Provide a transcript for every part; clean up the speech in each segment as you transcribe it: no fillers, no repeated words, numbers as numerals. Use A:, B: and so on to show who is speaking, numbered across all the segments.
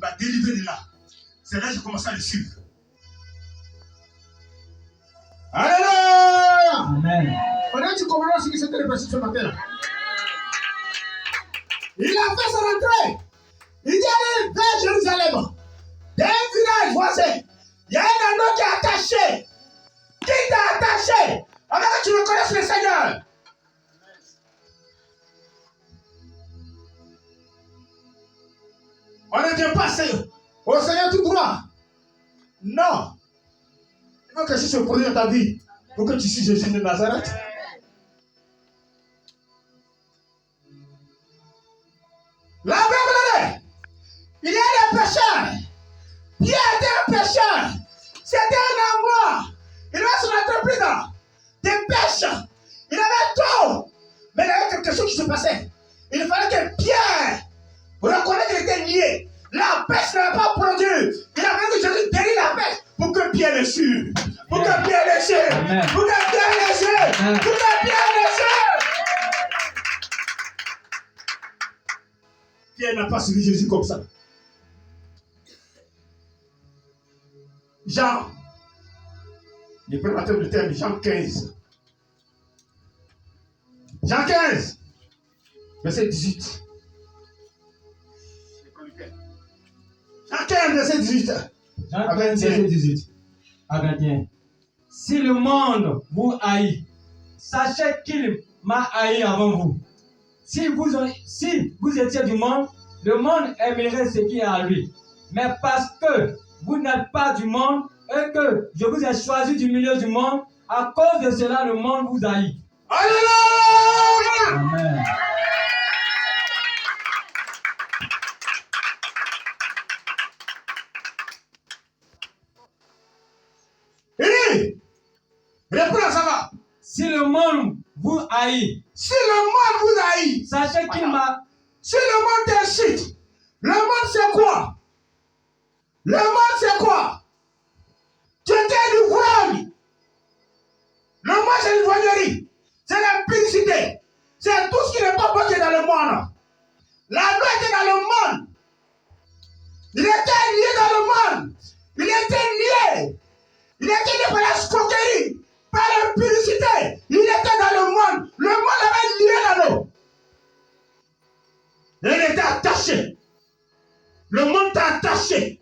A: m'a délivré de là. C'est là que j'ai commencé à le suivre. Alléluia!
B: Amen.
A: Maintenant, tu comprends ce qui s'était repassé ce matin. Il a fait sa rentrée. Il dit allez vers Jérusalem. Dans un village voisin, il y a un anneau qui est attaché. Qui t'a attaché? Avant que tu reconnaisses le Seigneur. On ne vient pas au Seigneur tout droit. Non. Il faut que Jésus se produise dans ta vie pour que tu suives Jésus de Nazareth. La Bible dit, il y a des pécheurs. Pierre était un pécheur. C'était un endroit. Il avait son entreprise de pêche. Il avait tout. Mais il y avait quelque chose qui se passait. Il fallait que Pierre reconnaisse qu'il était lié. La pêche n'avait pas produit. Il a fallu que Jésus délivre la pêche pour que Pierre le suive. Pour que Pierre le suive. Pour que Pierre le suive. Pour que Pierre le suive. Pierre n'a pas suivi Jésus comme ça. Jean, le préparateur du terme, Jean 15. Jean 15, verset 18. Jean 15, verset 18.
B: Jean 15, verset 18 à 21. Si le monde vous haït, sachez qu'il m'a haï avant vous. Si vous étiez du monde, le monde aimerait ce qui est à lui. Mais parce que vous n'êtes pas du monde et que je vous ai choisi du milieu du monde, à cause de cela, le monde vous haït.
A: Alléluia!
B: Amen.
A: Il dit, réponds à ça va.
B: Si le monde vous haït,
A: Si le monde vous haït,
B: sachez qu'il m'a...
A: si le monde t'incite, le monde c'est quoi? Le monde c'est quoi? Tu étais du voile. Le monde c'est l'ivrognerie. C'est l'impudicité. C'est tout ce qui n'est pas bon qui est dans le monde. La loi était dans le monde. Il était lié dans le monde. Il était lié. Il était lié par la escroquerie, par l'impudicité. Il était dans le monde. Le monde avait lié dans l'eau. Et il était attaché. Le monde t'a attaché.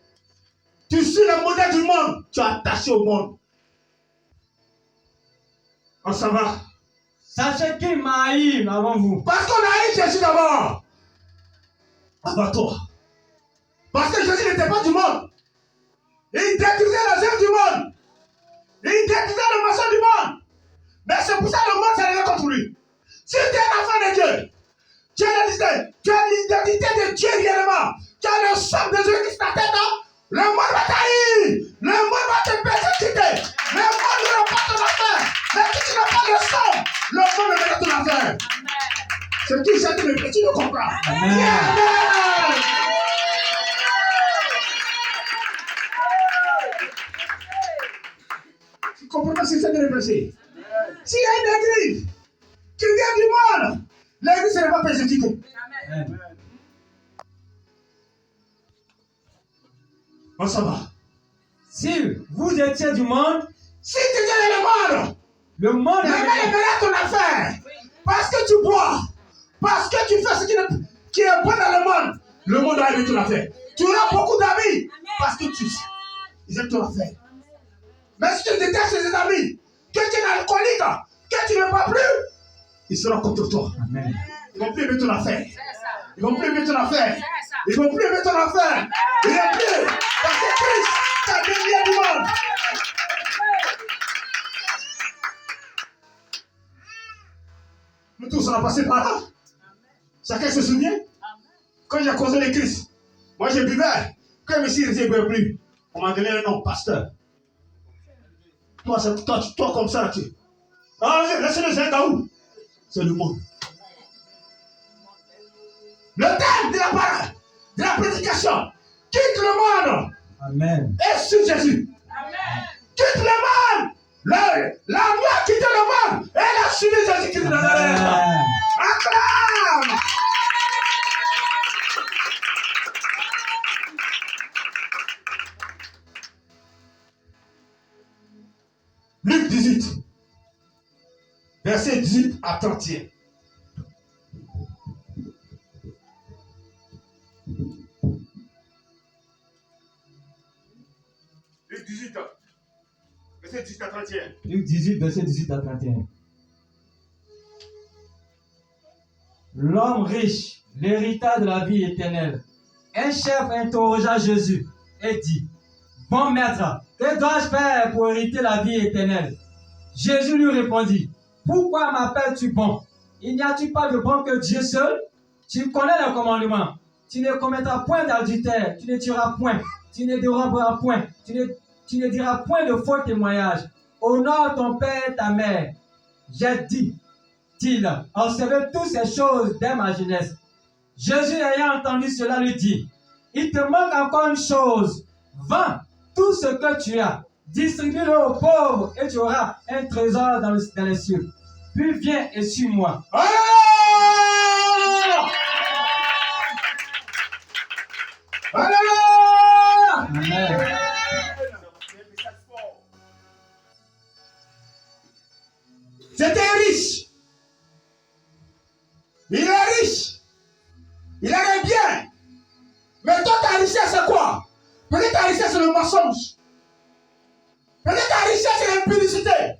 A: Tu suis le modèle du monde. Tu es attaché au monde. On s'en va.
B: Sachez qu'il m'a haï avant vous.
A: Parce qu'on a haï Jésus d'abord. Avant toi. Parce que Jésus n'était pas du monde. Il détruisait les œuvres du monde. Il détruisait le mensonge du monde. Mais c'est pour ça que le monde s'est levé contre lui. Si tu es un enfant de Dieu, tu as l'identité de Dieu réellement. Tu as le sang de Jésus-Christ dans ta tête. Le monde va t'haïr. Le monde va te persécuter. Le monde n'aura pas ton affaire. Mais si tu n'as pas le sang, le monde ne verra ton affaire. C'est qui j'ai dit, mais tu le comprends. Amen. Tu comprends pas ce que c'est de réfléchir. S'il y a une église qui vient du monde, l'église ne sera pas persécutée.
B: Amen.
A: On s'en va.
B: Si vous étiez du monde,
A: Si tu viens dans
B: le monde
A: le monde verra ton affaire. Parce que tu bois, parce que tu fais ce qui est bon dans le monde va aimer ton affaire. Tu auras beaucoup d'amis parce que ils aiment ton affaire. Mais si tu détestes tes amis, que tu es un alcoolique, que tu ne vas plus, ils seront contre toi.
B: Amen.
A: Ils vont plus aimer ton affaire. Ils vont plus aimer ton affaire. Ils vont plus aimer ton affaire. Ils vont plus. Parce que Christ t'a délié du monde. Nous tous, on a passé par là. Chacun se souvient. Quand j'ai causé le Christ, moi je buvais. Quand je me suis dit, je ne bois plus. On m'a donné le nom, pasteur. Toi comme ça, tu. Non, laissez-le, c'est un gaou. C'est le monde. Le thème de la parole, de la prédication, quitte le monde.
B: Amen.
A: Et sur Jésus.
C: Amen.
A: Quitte le monde. La loi quitte le monde. Et elle a suivi Jésus-Christ de Nazareth. Acclame. 18. Verset 18 à 31. Luc 18, verset 18 à 31.
B: Luc 18, verset 18 à 31. L'homme riche, l'héritage de la vie éternelle. Un chef interrogea Jésus et dit, bon maître, que dois-je faire pour hériter la vie éternelle? Jésus lui répondit, pourquoi m'appelles-tu bon? Il n'y a-t-il pas de bon que Dieu seul? Tu connais le commandement. Tu ne commettras point d'adultère, tu ne tueras point, tu ne déroberas point, tu ne diras point de faux témoignages. Honore ton père et ta mère. J'ai dit-il, observez toutes ces choses dès ma jeunesse. Jésus ayant entendu cela lui dit, il te manque encore une chose. Vends tout ce que tu as, distribue-le aux pauvres et tu auras un trésor dans les cieux. Puis viens et suis-moi.
A: Alléluia!
B: Amen.
A: C'était riche. Il est riche. Il a les biens. Mais toi, ta richesse, c'est quoi? Peut-être ta richesse, c'est le mensonge. Peut-être ta richesse, c'est l'impudicité.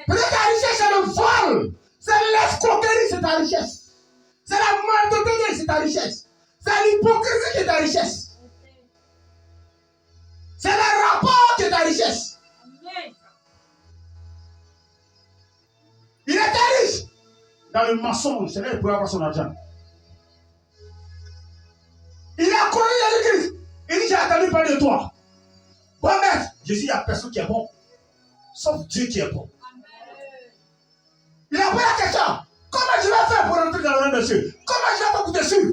A: Peut-être ta richesse, c'est le vol. C'est l'escroquerie, c'est ta richesse. C'est la malhonnêteté, c'est ta richesse. C'est l'hypocrisie qui est ta richesse. C'est le rapport qui est ta richesse. Il était riche. Dans le mensonge, c'est là qu'il pouvait avoir son argent. Il a connu Jésus-Christ. Il dit, j'ai attendu parler de toi. Bon maître, Jésus, il n'y a personne qui est bon. Sauf Dieu qui est bon. Il a posé la question. Comment je vais faire pour entrer dans le royaume des cieux? Comment je vais faire pour te suivre?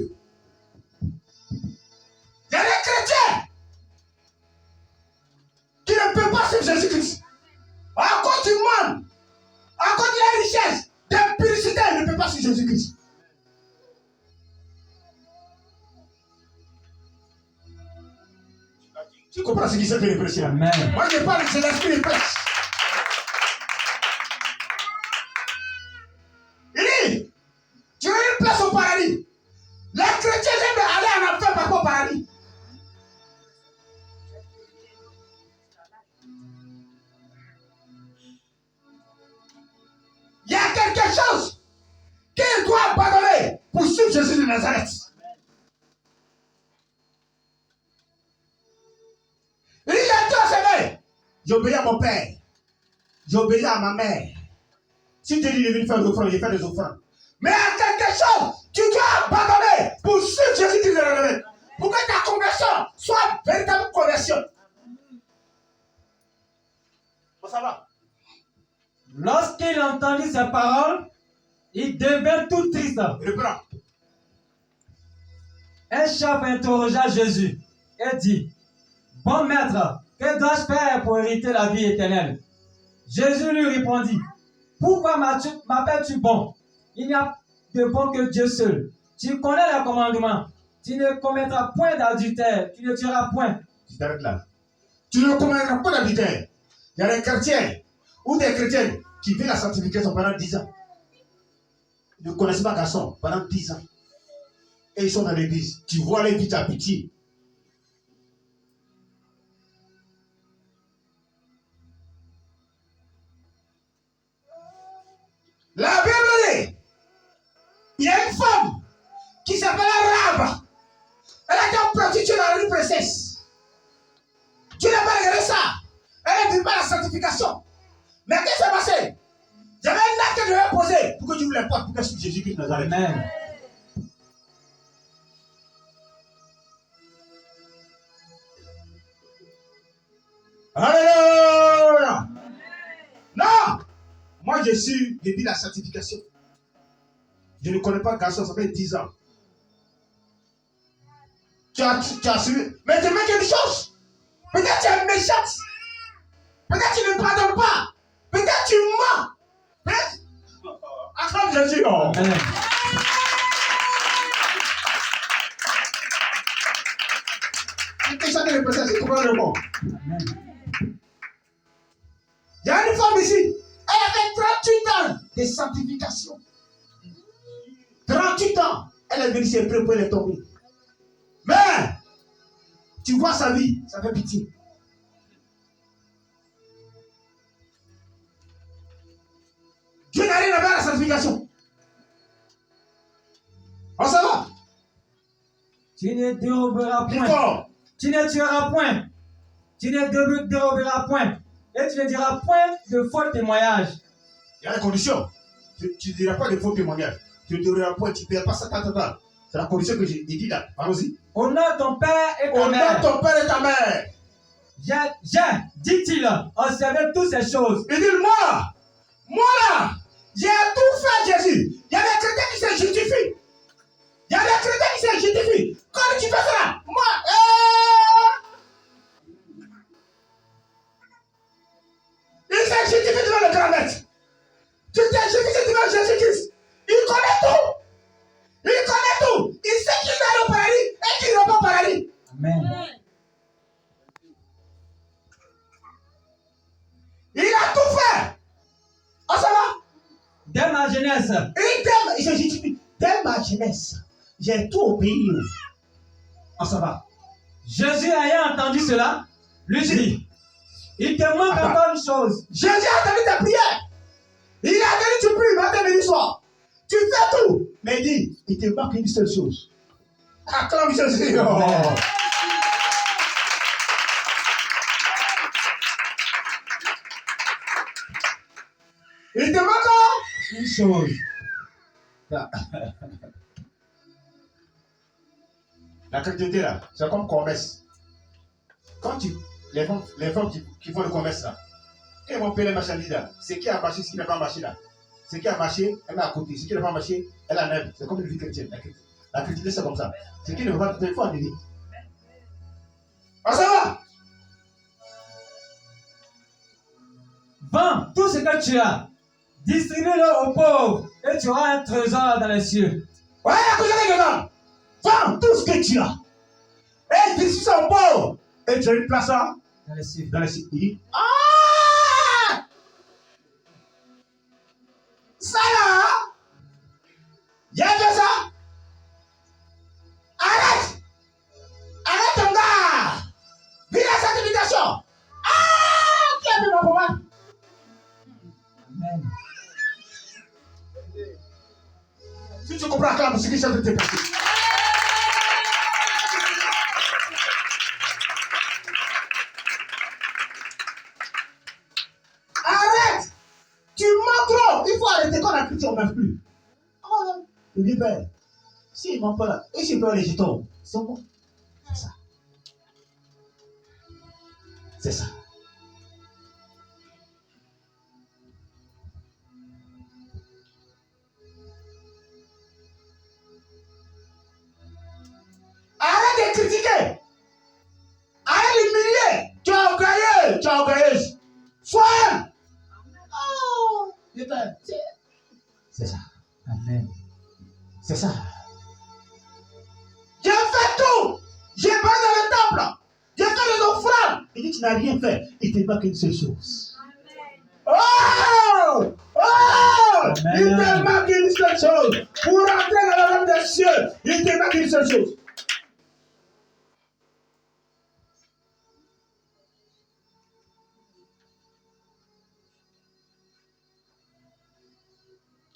A: Il y a des chrétiens qui ne peuvent pas suivre Jésus-Christ. À cause du monde, à cause de la richesse, d'impudicité, ils ne peuvent pas suivre Jésus-Christ. Tu comprends ce qui s'est fait prêcher?
B: Amen.
A: Moi je parle, c'est l'esprit qui prêche. Il dit, tu as une place au paradis. Les chrétiens aiment aller en enfer par rapport au paradis. Il y a quelque chose qu'il doit abandonner pour suivre Jésus de Nazareth. Il dit, j'ai tout enseigné. J'obéis à mon père. J'obéis à ma mère. Si Dieu dit de venir faire des offrandes, je fais des offrandes. Mais il y a quelque chose que tu dois abandonner pour suivre Jésus-Christ de Nazareth. Pour que ta conversion soit une véritable conversion. Bon, ça va.
B: Lorsqu'il entendit ces paroles, il devint tout triste.
A: Reprends.
B: Un chef interrogea Jésus et dit, bon maître, que dois-je faire pour hériter la vie éternelle? Jésus lui répondit, pourquoi m'appelles-tu bon? Il n'y a de bon que Dieu seul. Tu connais le commandement. Tu ne commettras point d'adultère, tu ne tueras point.
A: Tu t'arrêtes là. Tu ne commettras pas d'adultère. Il y a des chrétiens ou des chrétiennes qui vivent la sanctification pendant 10 ans. Ils ne connaissent pas garçon pendant 10 ans. Et ils sont dans l'église. Tu vois les vies, tu as pitié. La Bible dit, il y a une femme qui s'appelle Rahab. Elle a été prostituée dans la rue Princesse. Tu n'as pas regardé ça. Elle ne vit pas la sanctification. Mais qu'est-ce qui s'est passé? J'avais un acte que je devais poser pour que tu ouvres les portes pour que je suis Jésus-Christ de Nazareth.
B: Amen.
A: Alléluia. Non. Moi, je vis la sanctification. Je ne connais pas garçon, ça fait 10 ans. Tu as suivi. Mais tu mets quelque chose. Peut-être tu es méchante. Peut-être tu ne pardonnes pas. Peut-être tu mens. Peut-être. Acclame Jésus. Oh.
B: Amen.
A: Tu peux chanter le prophète, tu comprends le mot. Il y a une femme ici. 38 ans de sanctification. 38 ans. Elle est venue se préparer, elle est tombée. Mais, tu vois sa vie, ça fait pitié. Dieu n'a rien à voir avec la sanctification. On s'en va.
B: Tu ne déroberas point.
A: Fort.
B: Tu ne tueras point. Tu ne déroberas point. Et tu ne diras point de faux témoignages.
A: Il y a la condition. Tu ne diras pas de faux témoignages. Tu ne diras pas, tu ne diras pas ça, ta. C'est la condition que j'ai dit là. Allons-y.
B: Honore ton père et ta
A: Honore
B: mère.
A: ton père et ta mère.
B: J'ai, dit-il, observé toutes ces choses.
A: Il dit, moi là, j'ai tout fait, Jésus. Il y a des chrétiens qui se justifient. Il y a des chrétiens qui se justifient. Quand tu fais ça, moi, il se justifie devant le grand maître. Tu t'es justifié devant Jésus-Christ. Il connaît tout. Il connaît tout. Il sait qu'il va au paradis et qu'il ne va pas au paradis.
B: Amen.
A: Il a tout fait. On s'en va.
B: Dès ma jeunesse,
A: Il se justifie. Dès ma jeunesse, j'ai tout obéi. On s'en va.
B: Jésus ayant entendu cela, lui dit, il te manque encore une chose.
A: Jésus a entendu ta prière. Il a entendu tu pries matin, midi, soir. Tu fais tout. Mais il dit, il te manque une seule chose. Acclame Jésus. Oh. Il te manque
B: Une chose.
A: La chrétienté là, c'est comme commerce. Quand les femmes qui font le commerce là, quand ils vont payer les marchandises là, c'est qui a marché, ce qui n'a pas marché là. Ce qui a marché, elle met à côté. Ce qui n'a pas marché, elle enlève. C'est comme une vie chrétienne. La chrétienté c'est comme ça. Ce qui ne veut pas, il faut enlever. Ah ça va?
B: Vends tout ce que tu as. Distribue-le aux pauvres et tu auras un trésor dans les cieux.
A: Ouais, à cause de dedans. Vends tout ce que tu as. Et distribue ça aux pauvres. Et tu as une place là
B: Dans les cieux.
A: dans les cieux. Il dit, ah! Ça là, il y a fait ça. Arrête! Arrête ton gars! Vis la sanctification! Ah! Qui a fait ma pommade?
B: Amen.
A: Si tu comprends la ce qui est en train de te passer. Arrête! Tu mens trop! Il faut arrêter quand la critique, on ne mange plus. Oh, le vieux père, s'il ne ment pas, et s'il peut les jetons, c'est bon. C'est ça. C'est ça. Arrête de critiquer. Arrête d'humilier. Tu es orgueilleux. Tu es orgueilleuse. Sois. Oh, vieux père, c'est ça.
B: Amen.
A: C'est ça. J'ai fait tout. J'ai pas dans le temple. J'ai fait les offrandes. Il dit tu n'as rien fait. Il te manque une seule chose. Oh! Oh!
B: Amen.
A: Il te manque une seule chose. Pour entrer dans le royaume des cieux, il te manque une seule chose.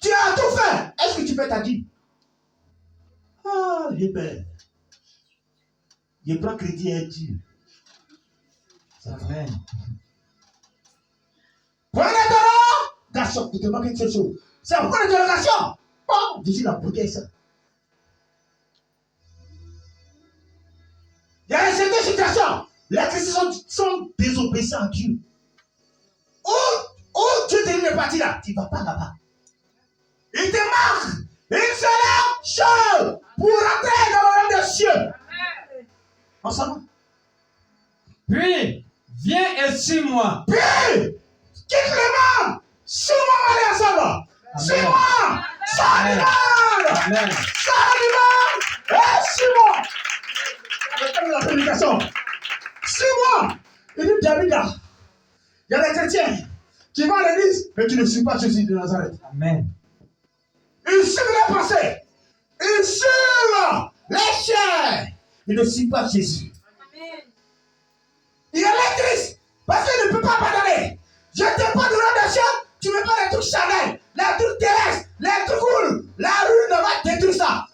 A: Tu as tout fait. Est-ce que tu peux t'agir? Ah, vieux père. Je prends crédit et Dieu.
B: Amen.
A: Point d'interrogation. Il te manque une seule chose. C'est un point d'interrogation. Bon, je suis là pour dire ça. Il y a certaines situations. Les chrétiens sont désobéissants à Dieu. Où Dieu te dit de partir là, tu ne vas pas là-bas. Il te manque une seule chose pour entrer dans le royaume des cieux. On s'en va.
B: Puis, viens et suis-moi.
A: Puis, quitte le monde. Suis-moi, allez ensemble. Suis-moi. Sors du monde.
B: Amen.
A: Sors du monde. Et suis-moi. Regardez la prédication. Suis-moi. Il dit, David, il y a des chrétiens. Tu vas à l'église, mais tu ne suis pas Jésus de Nazareth.
B: Amen.
A: Ils suivent les pensées. Ils suivent les chairs. Ils ne suivent pas Jésus.
C: Amen.
A: Il est triste parce qu'il ne peut pas pardonner. Je te pas de l'argent, tu me parles des trucs charnels, les trucs terrestres, les trucs cool. La rue ne va détruire ça.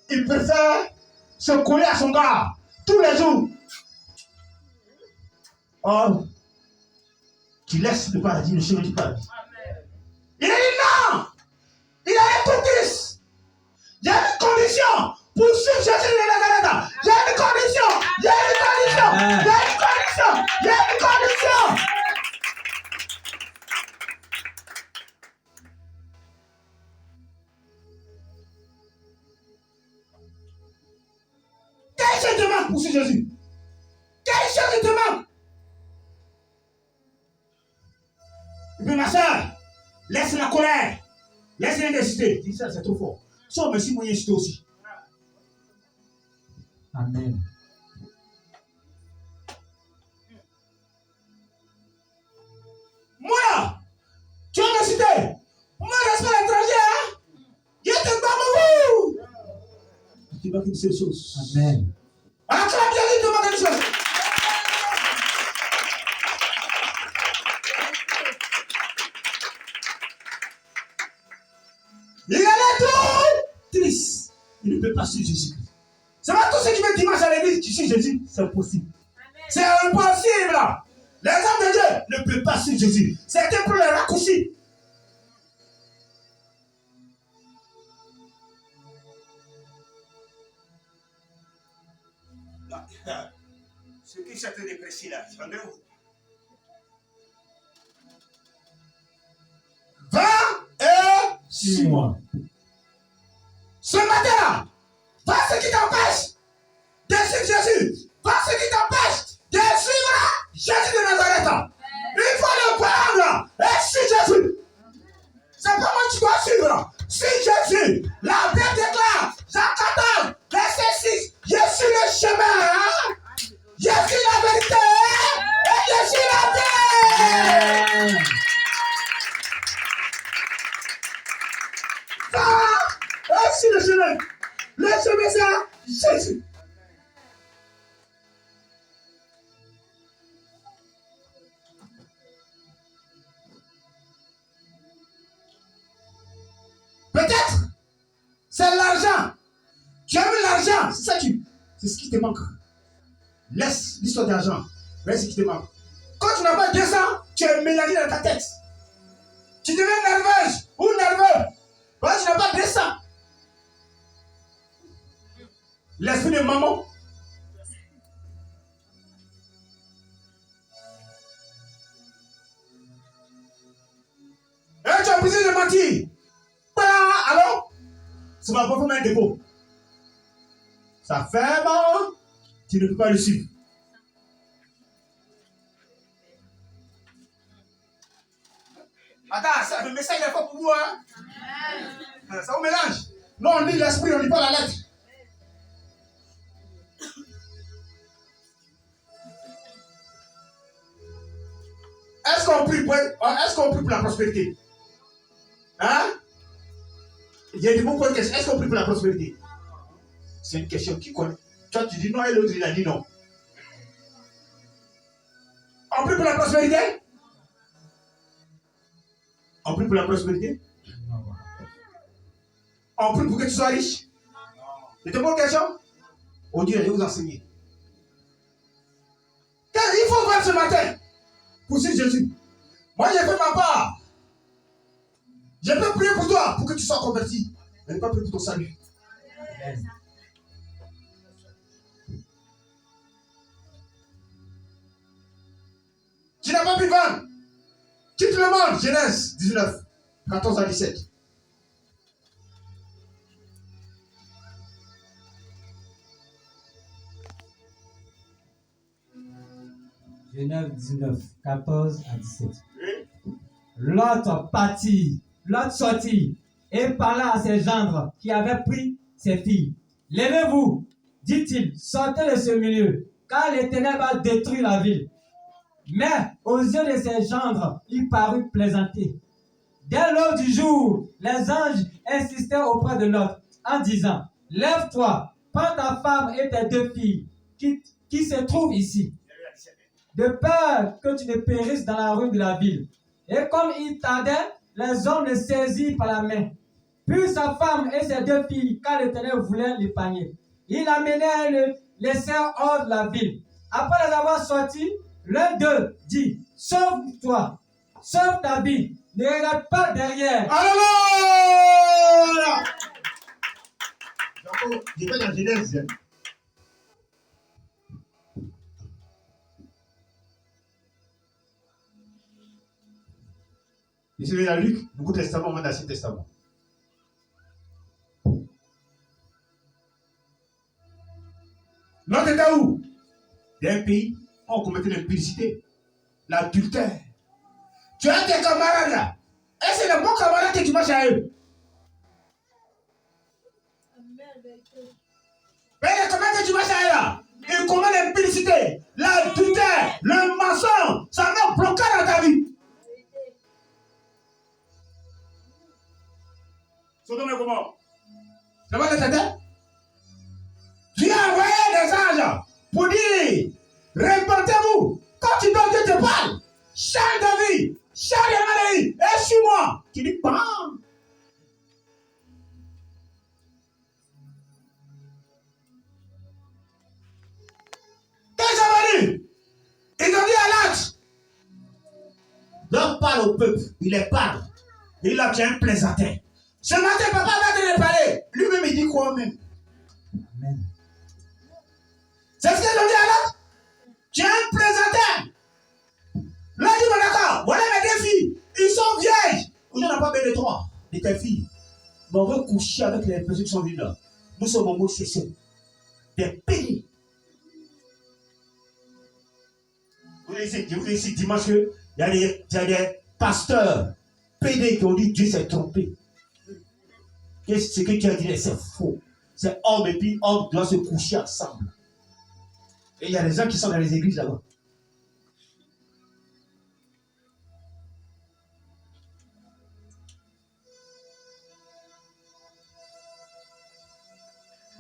A: Il préfère se coller à son gars tous les jours. Or, tu laisses le paradis, le chemin du paradis. Il a dit non. Il est tout triste. Il y a une condition pour suivre Jésus de Nazareth. Il y a une condition. Il y a une condition. Il y a une condition. Il y a une condition. Quelle chose te manque pour suivre Jésus? Quelle chose te manque? Et puis ma soeur, laisse la colère. Laisse l'intensité. Dis ça, c'est trop fort. Ça, mais si moi, je aussi.
B: Amen.
A: Moi, tu as me cité. Moi, reste pas l'étranger, hein? Je te parle beaucoup. Tu vas une seule chose.
B: Amen.
A: Acclame Jésus, tu vas une chose. Il est tout triste. Il ne peut pas suivre Jésus. C'est pas tout ce qui veut dimanche à l'église, tu suis Jésus, c'est impossible. C'est impossible. Les hommes de Dieu ne peuvent pas suivre Jésus. C'était pour les raccourcis. Ce qui s'est déprécié là, rendez-vous. 26 mois. Ce matin-là, pas ce qui t'empêche de suivre Jésus, pas ce qui t'empêche de suivre Jésus de Nazareth. Il faut le prendre et suivre Jésus. C'est pas moi qui dois suivre. Suis Jésus. La Bible déclare, Jean 14, verset 6, je suis le chemin, je suis la vérité et je suis la vie. C'est le chemin. Le chemin, c'est Jésus. Peut-être, c'est l'argent. Tu as vu l'argent, c'est ça c'est ce qui te manque. Laisse l'histoire d'argent. Laisse ce qui te manque. Quand tu n'as pas 200, tu es mélangé dans ta tête. Tu deviens nerveuse ou nerveux. Quand tu n'as pas 200. L'esprit de maman. Et tu as besoin de mentir. Alors, c'est ma propre main dépôt. Ça fait mal. Tu ne peux pas le suivre. Attends, le message est pas pour vous, hein? Ça vous mélange. Non, on lit l'esprit, on lit pas la lettre. Est-ce qu'on prie pour la prospérité? Hein? Il y a des mots pour une question. Est-ce qu'on prie pour la prospérité? C'est une question qui connaît. Toi, tu dis non et l'autre, il a dit non. On prie pour la prospérité? On prie pour la prospérité? On prie pour que tu sois riche? Je te pose une question? Oh Dieu, je vais vous enseigner. Il faut voir ce matin pour suivre Jésus. Moi, j'ai fait ma part. Je peux prier pour toi pour que tu sois converti. Mais ne pas prier pour ton salut. Amen. Tu n'as pas pu vendre. Quitte le monde. Genèse 19, 14 à 17.
B: Genèse 19, 14 à 17.
A: Oui.
B: L'autre partit, l'autre sortit et parla à ses gendres qui avaient pris ses filles. Levez-vous, dit-il, sortez de ce milieu, car l'Éternel va détruire la ville. Mais aux yeux de ses gendres, il parut plaisanter. Dès l'aube du jour, les anges insistaient auprès de Lot en disant, lève-toi, prends ta femme et tes 2 filles qui se trouvent ici, de peur que tu ne périsses dans la rue de la ville. Et comme il tardait, les hommes le saisirent par la main. Puis sa femme et ses 2 filles, car l'Éternel voulait l'épargner. Il amenait et le laissèrent hors de la ville. Après les avoir sortis, l'un d'eux dit, sauve-toi, sauve ta vie, ne regarde pas derrière.
A: Alléluia! Donc, je vais dans Genèse. Ici, il y a Luc, Nouveau Testament, on va dans l'Ancien Testament. L'autre était où? D'un pays, on commettait l'impudicité, l'adultère. Tu as tes camarades là. Et c'est le bon camarade que tu marches à eux. Mais comment que tu marches à eux là? Ils commettent l'impudicité, l'adultère, le mensonge. Ça m'a bloqué dans ta vie. Sodome et Gomorrhe. Ça va te tête? Tu as envoyé des anges pour dire, répentez-vous. Quand tu donnes, Dieu te parle. Change de vie, change de maladie, et suis-moi. Tu dis, bam. Qu'est-ce qu'ils ont dit? Ils ont dit à l'âge. Donc parle au peuple, il les parle. Il a bien un plaisantin. Ce matin, papa va te parler. Lui-même, il dit quoi même? Amen. C'est ce qu'ils ont dit à l'autre. Tu es un plaisantin. Là, il dit, bon d'accord, voilà mes 2 filles. Ils sont vierges. Aujourd'hui, on n'a pas besoin de 3, de tes filles. Mais on veut coucher avec les personnes qui sont venues là. Nous sommes en mode cessé. Des pays. Je vous dis ici dimanche qu'il y a des pasteurs PD qui ont dit Dieu s'est trompé. Qu'est-ce que tu as dit? C'est faux. C'est homme et puis homme doivent se coucher ensemble. Et il y a des gens qui sont dans les églises là-bas.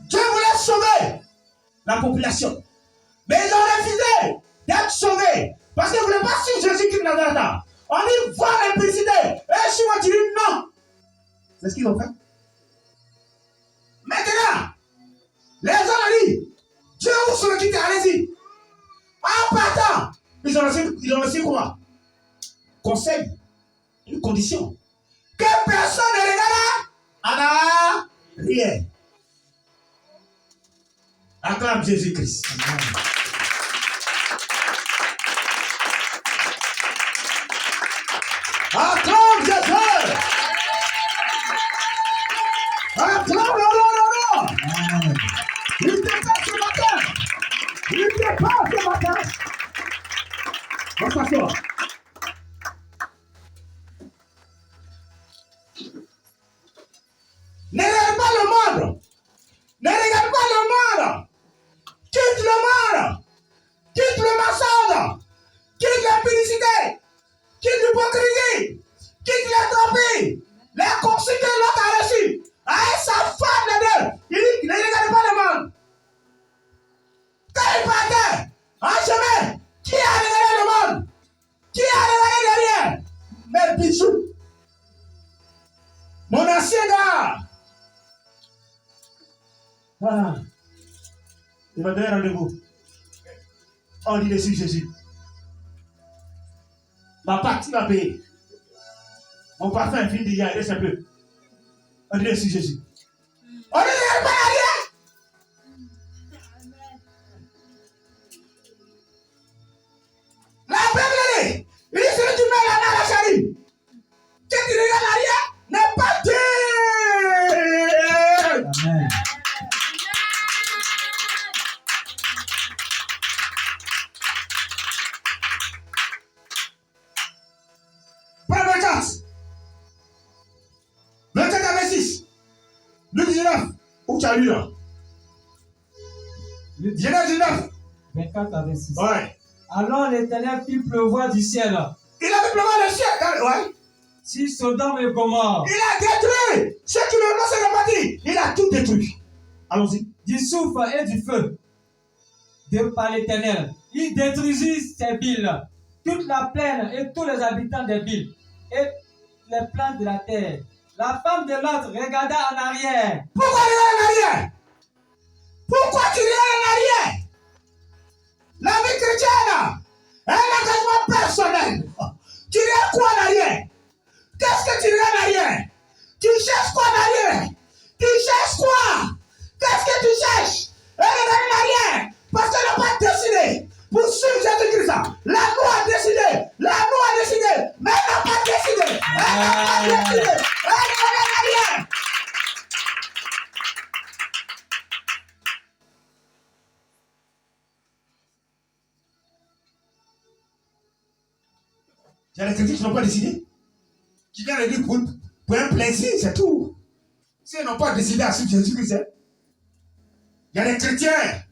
A: Dieu voulait sauver la population. Mais ils ont refusé d'être sauvés. Parce qu'ils ne voulaient pas suivre Jésus-Christ de Nazareth. On dit voir l'impudicité. Et si moi tu dis non. C'est ce qu'ils ont fait. Maintenant, les gens ont dit, Dieu vous se le quitte, allez-y. En partant, ils ont laissé quoi? Conseil, une condition. Que personne ne regarde en arrière. Acclame Jésus-Christ. Acclame Jésus. Acclame, non. Il te passe ce matin. Il te passe ce matin. On s'assoit. Ne regarde pas le monde. Ne regarde pas le monde. Quitte le monde. Quitte le mensonge. Quitte l'impudicité. Quitte l'hypocrisie. Quitte la tromperie. Les consignes que l'autre a reçues. Avec sa femme de Dieu. Il dit, ne regarde pas le monde. Quand il partait en chemin, qui a regardé le monde? Qui a regardé derrière? Mais bijoux. Mon ancien gars. Ah. Il m'a donné rendez-vous. On dit dessus Jésus. Ma partie va payer. Mon parfum est fini d'hier, laisse un peu. On dit dessus Jésus. On dit pas rien. La Bible dit, il dit celui qui met la main à la charrue, que tu regardes l'arrière, n'est pas Dieu. Amen. Première chance. 24 à 26. Luc 19. Où tu as lu là? Genèse 19.
B: 24 à 26.
A: Ouais.
B: Alors l'Éternel fit pleuvoir du ciel
A: Il a fait pleuvoir le ciel. Ouais.
B: sur Sodome et Gomorrhe.
A: Il a détruit ce qui le nom s'est réparti. Il a tout détruit. Allons-y.
B: Du souffle et du feu par l'Éternel. Il détruisit ces villes, toute la plaine et tous les habitants des villes et les plantes de la terre. La femme de l'autre regarda en arrière.
A: Pourquoi tu regardes en arrière? Pourquoi tu regardes en arrière? La vie chrétienne est un engagement personnel. Tu regardes quoi en arrière? Qu'est-ce que tu regardes en arrière? Tu cherches quoi en arrière? Tu cherches quoi? Qu'est-ce que tu cherches? Regarde en arrière. Parce qu'elle n'a pas décidé pour suivre Jésus-Christ. L'amour a décidé. L'amour a décidé. Mais elle n'a pas décidé. Elle n'a pas décidé. Elle regarde en arrière. Il y a des chrétiens qui n'ont pas décidé. Qui viennent le dire pour un plaisir, c'est tout. S'ils n'ont pas décidé à suivre Jésus-Christ, il y a des chrétiens.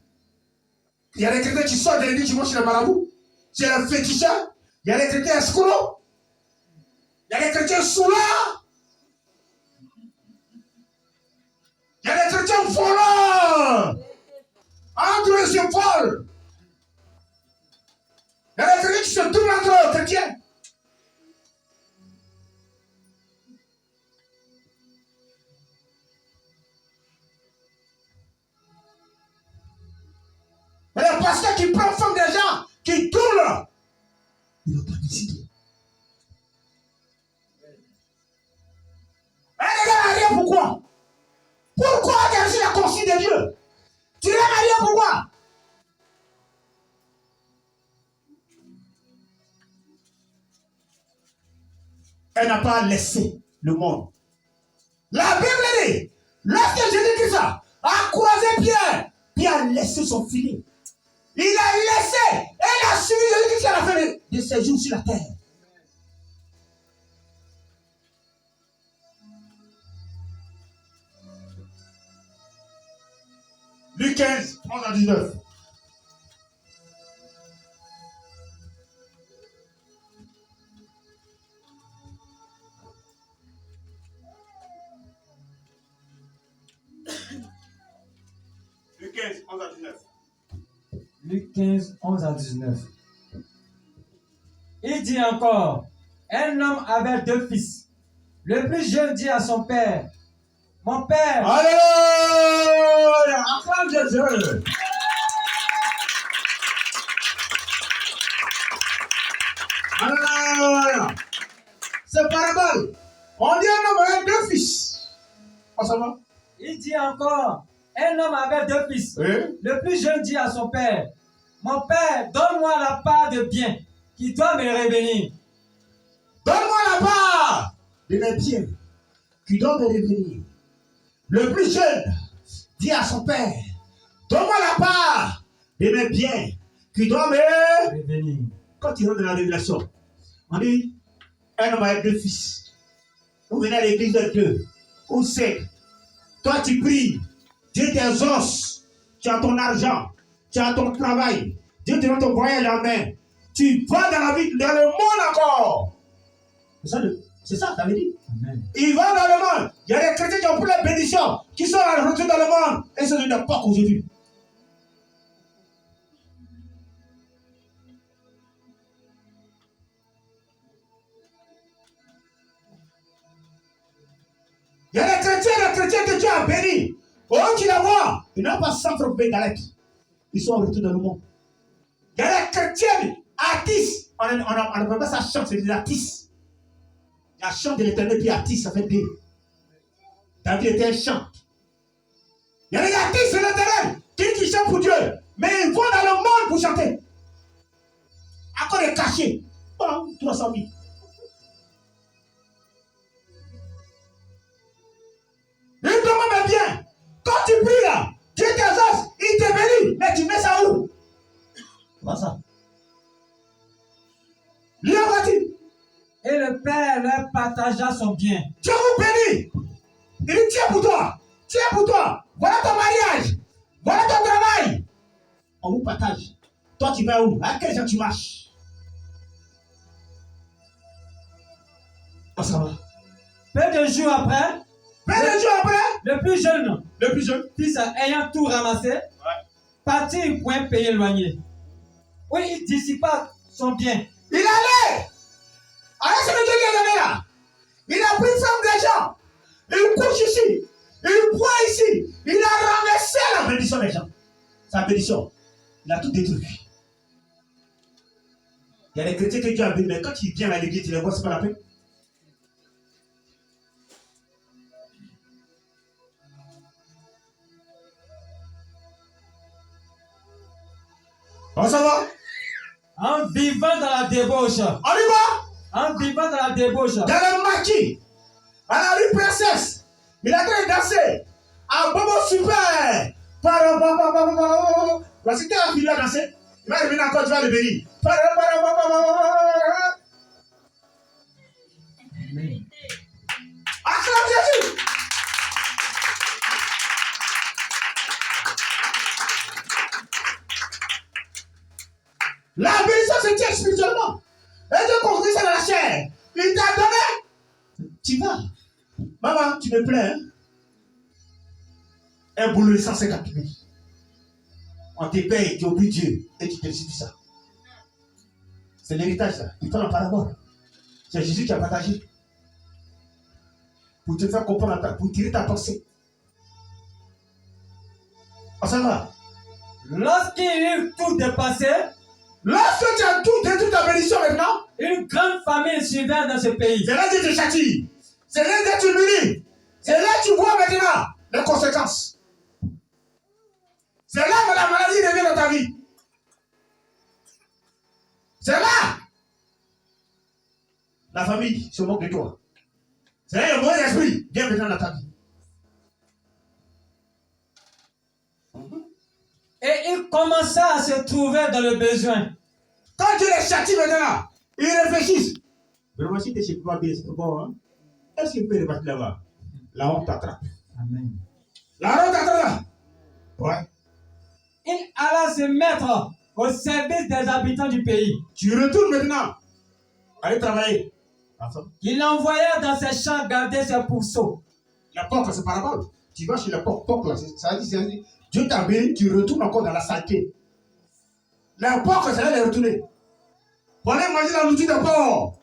A: Il y a des chrétiens qui sortent de l'église, qui vont chez les marabouts. C'est un féticheur. Il y a des chrétiens escrocs. Il y a des chrétiens soulats. Il y a des chrétiens voleurs. Entre eux, c'est vol. Il y a des chrétiens qui se tournent entre eux, chrétiens. Mais le pasteur qui prend femme des gens, qui tourne, il n'a pas décidé. Elle regarde en arrière, pourquoi? Pourquoi tu as reçu la consigne de Dieu? Tu regardes en arrière, pourquoi? Elle n'a pas laissé le monde. La Bible dit, lorsque Jésus-Christ a croisé Pierre, Pierre a laissé son filet. Il a laissé, elle a suivi Jésus-Christ à la fin de ses jours sur la terre. Luc 15, 11 à 19. Luc 15, 11 à 19.
B: Luc 15, 11 à 19. Il dit encore, un homme avait 2 fils. Le plus jeune dit à son père, mon père.
A: Alléluia! Acclame Jésus! Alléluia! C'est parabole. On dit un homme avec 2 fils. On s'en va?
B: Il dit encore, un homme avait 2 fils.
A: Oui.
B: Le plus jeune dit à son père, mon père, donne-moi la part de bien qui doit me revenir.
A: Donne-moi la part de mes biens qui doit me revenir. Le plus jeune dit à son père, donne-moi la part de mes biens qui doit me
B: Revenir.
A: Quand il rentre dans la révélation, on dit, un homme avec 2 fils. Vous venez à l'église de 2 ou 5. Toi tu pries, Dieu t'exauce, tu as ton argent, tu as ton travail, Dieu te donne ton voyage en main. Tu vas dans la vie, dans le monde encore. C'est ça, ça veut dire.
B: Amen.
A: Il va dans le monde. Il y a des chrétiens qui ont pris la bénédiction, qui sont à la retour dans le monde. Et c'est une époque aujourd'hui. Il y a des chrétiens que Dieu a bénis. Oh, tu la vois, ils n'ont pas 100 francs galette. Ils sont en retour dans le monde. Il y a des chrétiens, artistes. On ne peut pas ça chante, c'est des artistes. La chante de l'éternel puis artiste, ça fait deux. David était un chant. Il y a des artistes de l'éternel qui chantent pour Dieu, mais ils vont dans le monde pour chanter. Encore des cachets. Bon, 300 000. Il demande bien. Quand tu pries là, Dieu t'exauce, il te bénit, mais tu mets ça où? Pas ça. Lui a-t-il.
B: Et le père leur partagea son bien.
A: Dieu vous bénit. Il dit tiens pour toi. Tiens pour toi. Voilà ton mariage. Voilà ton travail. On vous partage. Toi, tu vas où? À quel gens tu marches? Oh, ça va.
B: Peu de jours après, le plus jeune fils ayant tout ramassé, partit pour un pays éloigné. Oui, il dissipa son bien.
A: Il allait. Allez, c'est le Dieu qui est donné là. Il a pris une femme des gens. Il couche ici. Il boit ici. Il a ramassé la bénédiction des gens. Sa bénédiction. Il a tout détruit. Il y a des chrétiens que Dieu a béni, mais quand il vient à l'église, tu les vois, c'est pas la peine. On s'en va?
B: En vivant dans la débauche.
A: On y va?
B: En vivant dans la débauche.
A: Dans le maquis, à la rue Princesse, il a train de danser. À Bobo Super. Voici qu'il a fini à danser. Il va revenir encore, tu vas le bénir.
B: Amen.
A: Acclame Jésus. La bénédiction se tient spirituellement. Et Dieu construit ça dans la chair. Il t'a donné. Tu vas. Maman, tu me plais, hein? Un boulot de 150 000. On te paye, tu oublies Dieu et tu te décides ça. C'est l'héritage, ça. Il parle en parabole. C'est Jésus qui a partagé. Pour te faire comprendre, pour tirer ta pensée. On s'en va.
B: Lorsqu'il eut tout dépassé,
A: Lorsque tu as tout détruit ta bénédiction maintenant,
B: une grande famine survint dans ce pays.
A: c'est là que Dieu te châtie. C'est là que tu l'humilis. C'est là que tu vois maintenant les conséquences. C'est là que la maladie revient dans ta vie. C'est là. La famille se moque de toi. C'est là que le mauvais esprit vient maintenant dans ta vie.
B: Et il commença à se trouver dans le besoin.
A: Quand Dieu les châtie maintenant, ils réfléchissent. Vraiment, si tu es chez toi, c'est bon, hein? Est-ce qu'il peut repartir là-bas? La honte t'attrape.
B: Amen.
A: La honte t'attrape là. Ouais.
B: Il alla se mettre au service des habitants du pays.
A: Tu retournes maintenant. Allez travailler. Ensemble.
B: Il envoya dans ses champs garder ses pourceaux.
A: La porte, c'est parabole. Tu vas chez la porte là. Ça dit, Dieu t'a béni, tu retournes encore dans la saleté. La porte, c'est là de retourner. Pour aller manger la nourriture de porc.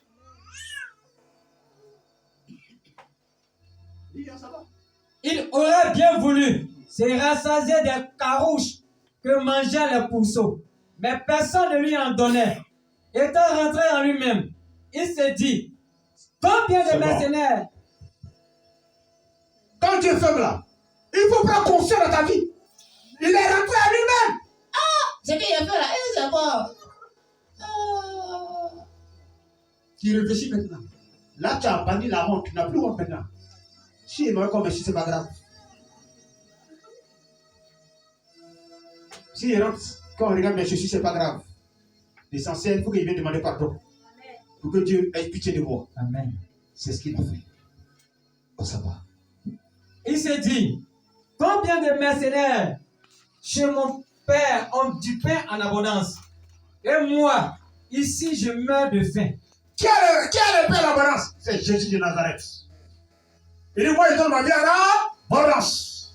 B: Il aurait bien voulu se rassasier des carouches que mangeaient les pourceaux. Mais personne ne lui en donnait. Étant rentré en lui-même, il se dit, combien de mercenaires?
A: Quand tu es faible là, il faut prendre conscience dans ta vie. Il est rentré à lui-même. Ah, c'est qu'il a fait là, c'est bon. Tu réfléchis maintenant. Là, tu as banni la honte. Tu n'as plus honte maintenant. Si il m'aurait convaincu, c'est pas grave. Si il rentre, quand on regarde mes chaussures, c'est pas grave. L'essentiel, il faut qu'il vienne demander pardon. Pour que Dieu ait pitié de moi.
B: Amen.
A: C'est ce qu'il a fait. Oh, ça va.
B: Il se dit, combien de mercenaires chez mon père ont du pain en abondance? Et moi, ici, je meurs de faim.
A: Qui a le pain en abondance? C'est Jésus de Nazareth. Il dit, moi, je donne ma vie en abondance.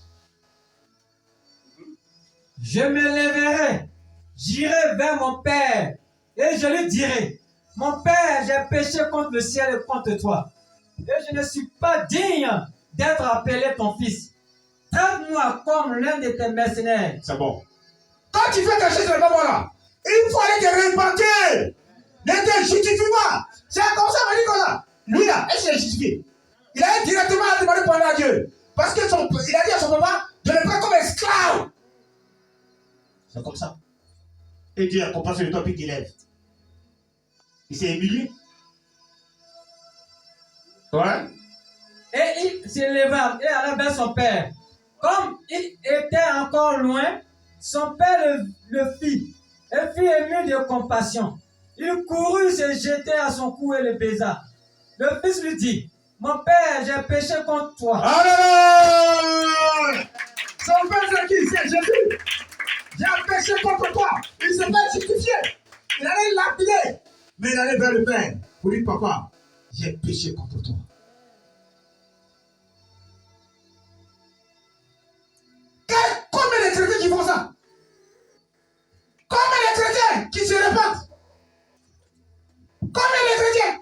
B: Je me lèverai, j'irai vers mon père, et je lui dirai, mon père, j'ai péché contre le ciel et contre toi, et je ne suis pas digne d'être appelé ton fils. Traite-moi comme l'un de tes mercenaires.
A: C'est bon. Quand tu fais quelque chose de pas bon là, il faut aller te repentir. Ne te justifie pas. C'est comme ça, on dit comme ça. Lui là, est-ce qu'il est justifié? Il a directement demandé pardon à Dieu. Parce qu'il a dit à son papa de le prendre comme esclave. C'est comme ça. Et Dieu a compassion de toi puis qu'il lève. Il s'est humilié. Ouais.
B: Et il se leva et alla vers son père. Comme il était encore loin, son père le fit et fut ému de compassion. Il courut se jeter à son cou et le baisa. Le fils lui dit, mon père, j'ai péché contre toi.
A: Alléluia! Son père, c'est qui? C'est Jésus. J'ai un péché contre toi. Il ne s'est pas justifié. Il allait lapider. Mais il allait vers le Père pour dire, papa, j'ai péché contre toi. Combien de chrétiens qui font ça? Combien de chrétiens qui se répandent? Combien de chrétiens?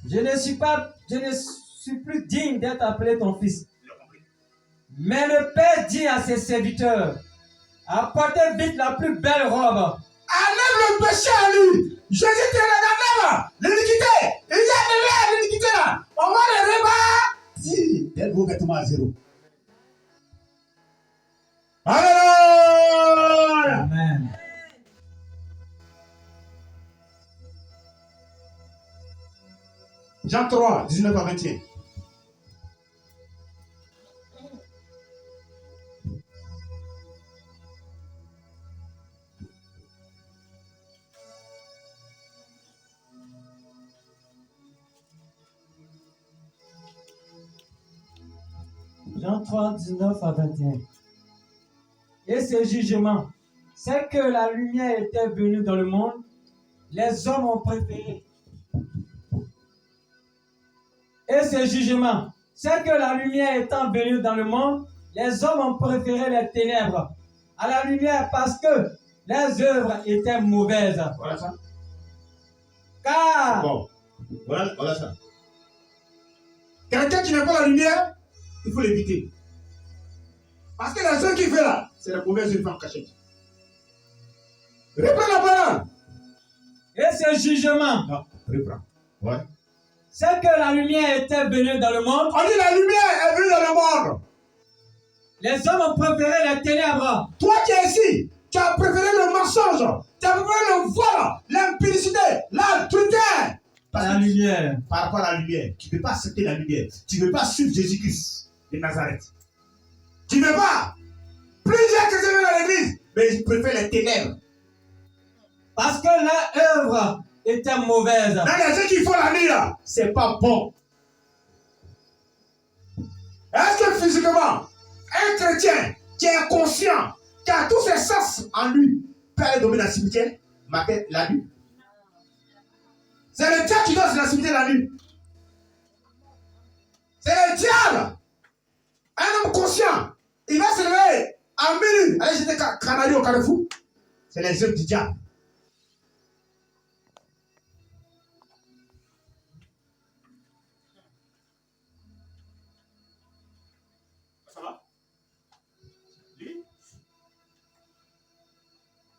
B: Je ne suis plus digne d'être appelé ton fils. Mais le Père dit à ses serviteurs, apportez vite la plus belle robe.
A: Enlève le péché à lui. Jésus te enlève l'iniquité. Il y a de l'iniquité là. On va le rebattre. Donne vos vêtements à zéro. Alléluia.
B: Amen.
A: Jean 3, 19 à 21.
B: Jean 3, 19 à 21. Et ce jugement, c'est que la lumière était venue dans le monde, les hommes ont préféré. Et ce jugement, c'est que la lumière étant venue dans le monde, les hommes ont préféré les ténèbres à la lumière parce que les œuvres étaient mauvaises.
A: Voilà ça.
B: Car
A: Bon, voilà ça. Quelqu'un qui n'a pas la lumière, il faut l'éviter. Parce que la seule qu'il fait là, c'est la mauvaise œuvre en cachette. Reprends la parole.
B: et ce jugement,
A: Non, reprends. Ouais.
B: c'est que la lumière était venue dans le monde,
A: On dit la lumière est venue dans le monde.
B: les hommes ont préféré les ténèbres.
A: Toi qui es ici, tu as préféré le mensonge, tu as préféré le vol, l'impudicité, l'adultère.
B: À la lumière.
A: Par rapport à la lumière, tu ne veux pas accepter la lumière. Tu ne veux pas suivre Jésus-Christ de Nazareth. Tu ne veux pas. Plusieurs chrétiens viennent dans l'église, mais ils préfèrent les ténèbres.
B: Parce que leur œuvre était mauvaise.
A: Dans les gens qui font la nuit là, c'est pas bon. Est-ce que physiquement, un chrétien qui est conscient, qui a tous ses sens en lui, peut aller dormir dans le cimetière, matin, la nuit? C'est le diable qui dort dans le cimetière la nuit. C'est le diable. Un homme conscient, il va se lever en minuit, aller jeter canaries au carrefour. C'est les œuvres du diable. Ça va?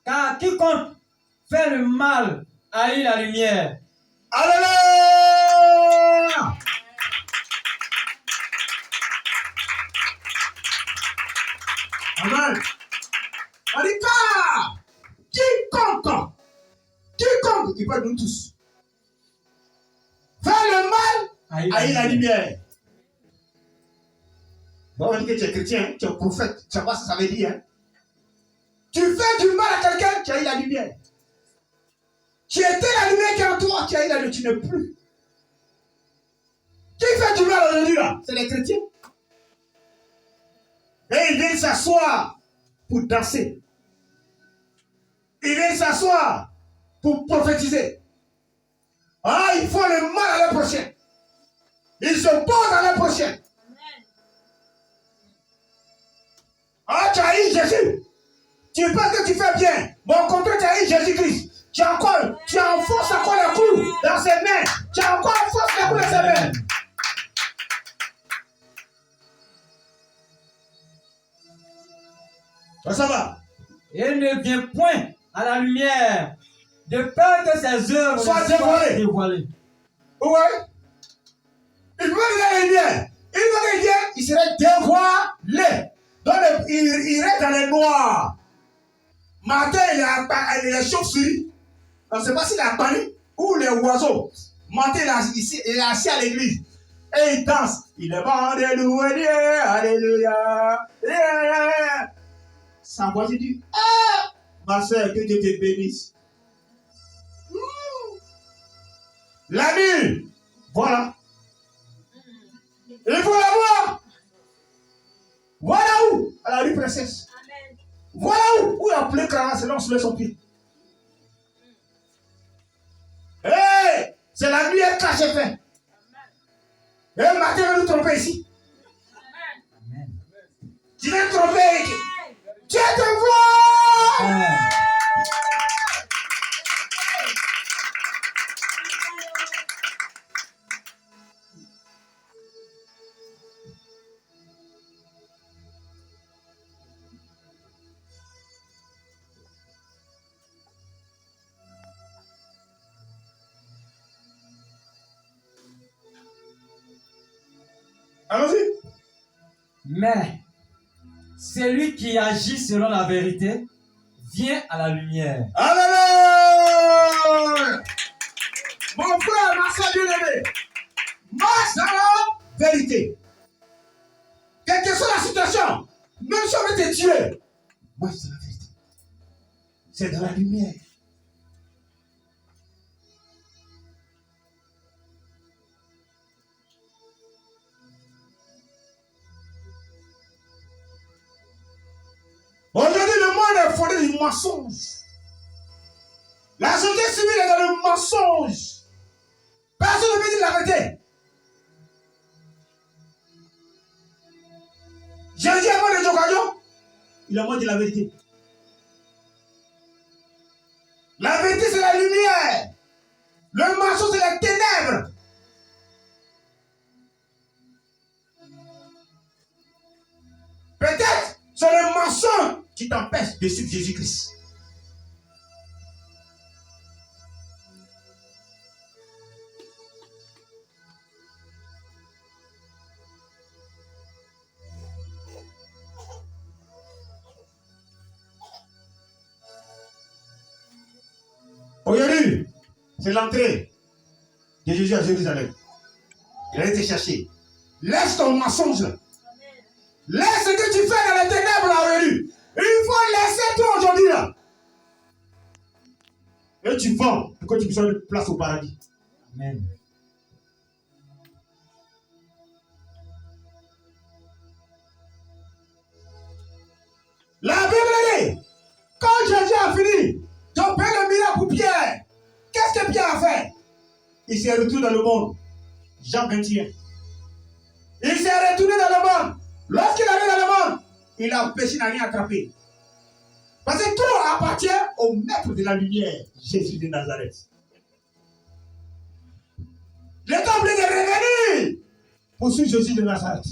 B: Car quiconque fait le mal haït la lumière.
A: Alléluia! Amen. On dit car quiconque, il peut nous tous. Faire le mal, haït la lumière. Bon, on dit que tu es chrétien, tu es prophète, tu sais pas ce que ça veut dire. Hein? Tu fais du mal à quelqu'un, tu haïs la lumière. Tu étais la lumière qui est en toi, tu haïs la lumière, tu n'es plus. Qui fait du mal aujourd'hui là? C'est les chrétiens. Et ils viennent s'asseoir pour danser. Ils viennent s'asseoir pour prophétiser. Ah, ils font le mal à leur prochain. Ils se posent à leur prochain. Ah, tu haïs Jésus. Tu penses que tu fais bien. Mais au contraire, tu haïs Jésus-Christ. Tu enfonces encore la cour dans ses mains. Tu encore enfonces la cour dans ses mains. Ça va.
B: Et ne vient point à la lumière, de peur que ses œuvres
A: soient
B: dévoilées.
A: Ouais. Il veut la lumière. Il veut la lumière, il serait dévoilé. Donc, il reste dans les noirs. Matin, il y a les chauves-souris. On ne sait pas s'il a apparu ou les oiseaux. Matin, il est assis à l'église. Et il danse. Il est bon de louer Dieu. Alléluia. Sa voix dit, ah, Ma soeur, que Dieu te bénisse. L'ami, voilà. Il faut la voir. Voilà où, à la rue Princesse. Voilà où il a appelé Crana, c'est là où on se met son pied. Hey, c'est la nuit et caché fait. Et Martin va nous tromper ici. Tu viens tromper. Dieu te voit. Allons-y.
B: Mais celui qui agit selon la vérité vient à la lumière.
A: Alléluia. Mon frère, ma soeur bien-aimée, marche dans la vérité. Quelle que soit la situation, même si on veut te tuer, marche dans la vérité. C'est dans la lumière. Aujourd'hui, le monde est fondé du mensonge. La société civile est dans le mensonge. Personne ne veut dire la vérité. J'ai dit à moi de Jokayo, il a moins dit la vérité. La vérité, c'est la lumière. Le mensonge, c'est la ténèbre. Peut-être, c'est le mensonge qui t'empêche de suivre Jésus-Christ. Aujourd'hui, c'est l'entrée de Jésus à Jérusalem. Il a été cherché. Laisse ton mensonge là. Laisse ce que tu fais dans les ténèbres là aujourd'hui. Il faut laisser tout aujourd'hui là. Et tu vends pour que tu puisses avoir une place au paradis.
B: Amen.
A: La Bible dit, quand Jésus a fini de faire le miracle pour Pierre, qu'est-ce que Pierre a fait? Il s'est retourné dans le monde. Jean 21. Il s'est retourné dans le monde. Lorsqu'il arrive dans le monde, il a péché, il n'a rien attrapé. Parce que tout appartient au maître de la lumière, Jésus de Nazareth. Il est obligé de revenir pour suivre Jésus de Nazareth.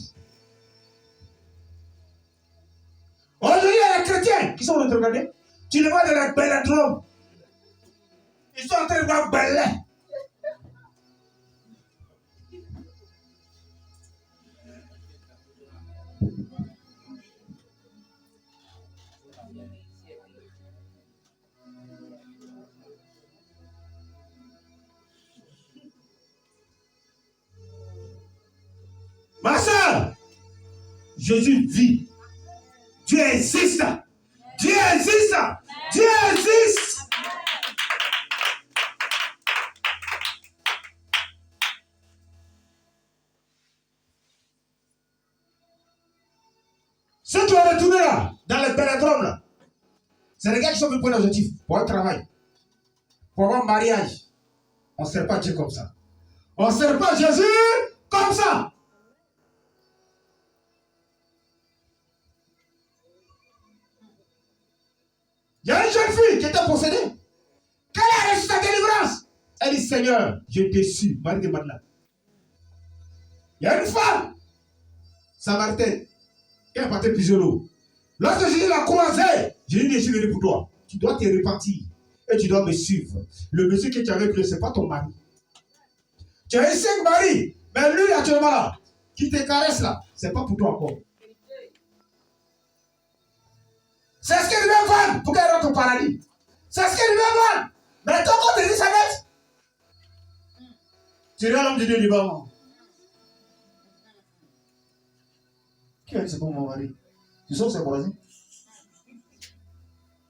A: Aujourd'hui, il y a des chrétiens qui sont en train de regarder. Tu les vois dans la belle. Ils sont en train de voir belle. Ma soeur, Jésus vit. Dieu existe. Dieu existe. Dieu existe. Ceux qui vont retourner là, dans le pénétrome là, c'est les gars qui sont venus pour l'objectif, pour un travail, pour avoir un mariage. On ne sert pas Dieu comme ça. On ne sert pas Jésus comme ça. Il y a une jeune fille qui était possédée. Quand elle a reçu sa délivrance, elle dit Seigneur, je t'ai su. Marie de Madeleine. Il y a une femme, samaritaine, qui a porté plusieurs lots. Lorsque Jésus l'a croisé, Jésus dit je suis venu pour toi. Tu dois te repentir et tu dois me suivre. Le monsieur que tu as avec lui, ce n'est pas ton mari. Tu as eu 5 maris, mais lui actuellement là, qui te caresse là, ce n'est pas pour toi encore. C'est ce qu'il veut vendre pour qu'elle rentre au paradis. C'est ce qu'il veut vendre. Mais toi, quand tu dis ça, tu regardes l'homme de Dieu du bas. Qui a dit c'est pour mon mari? Tu sens ses voisins?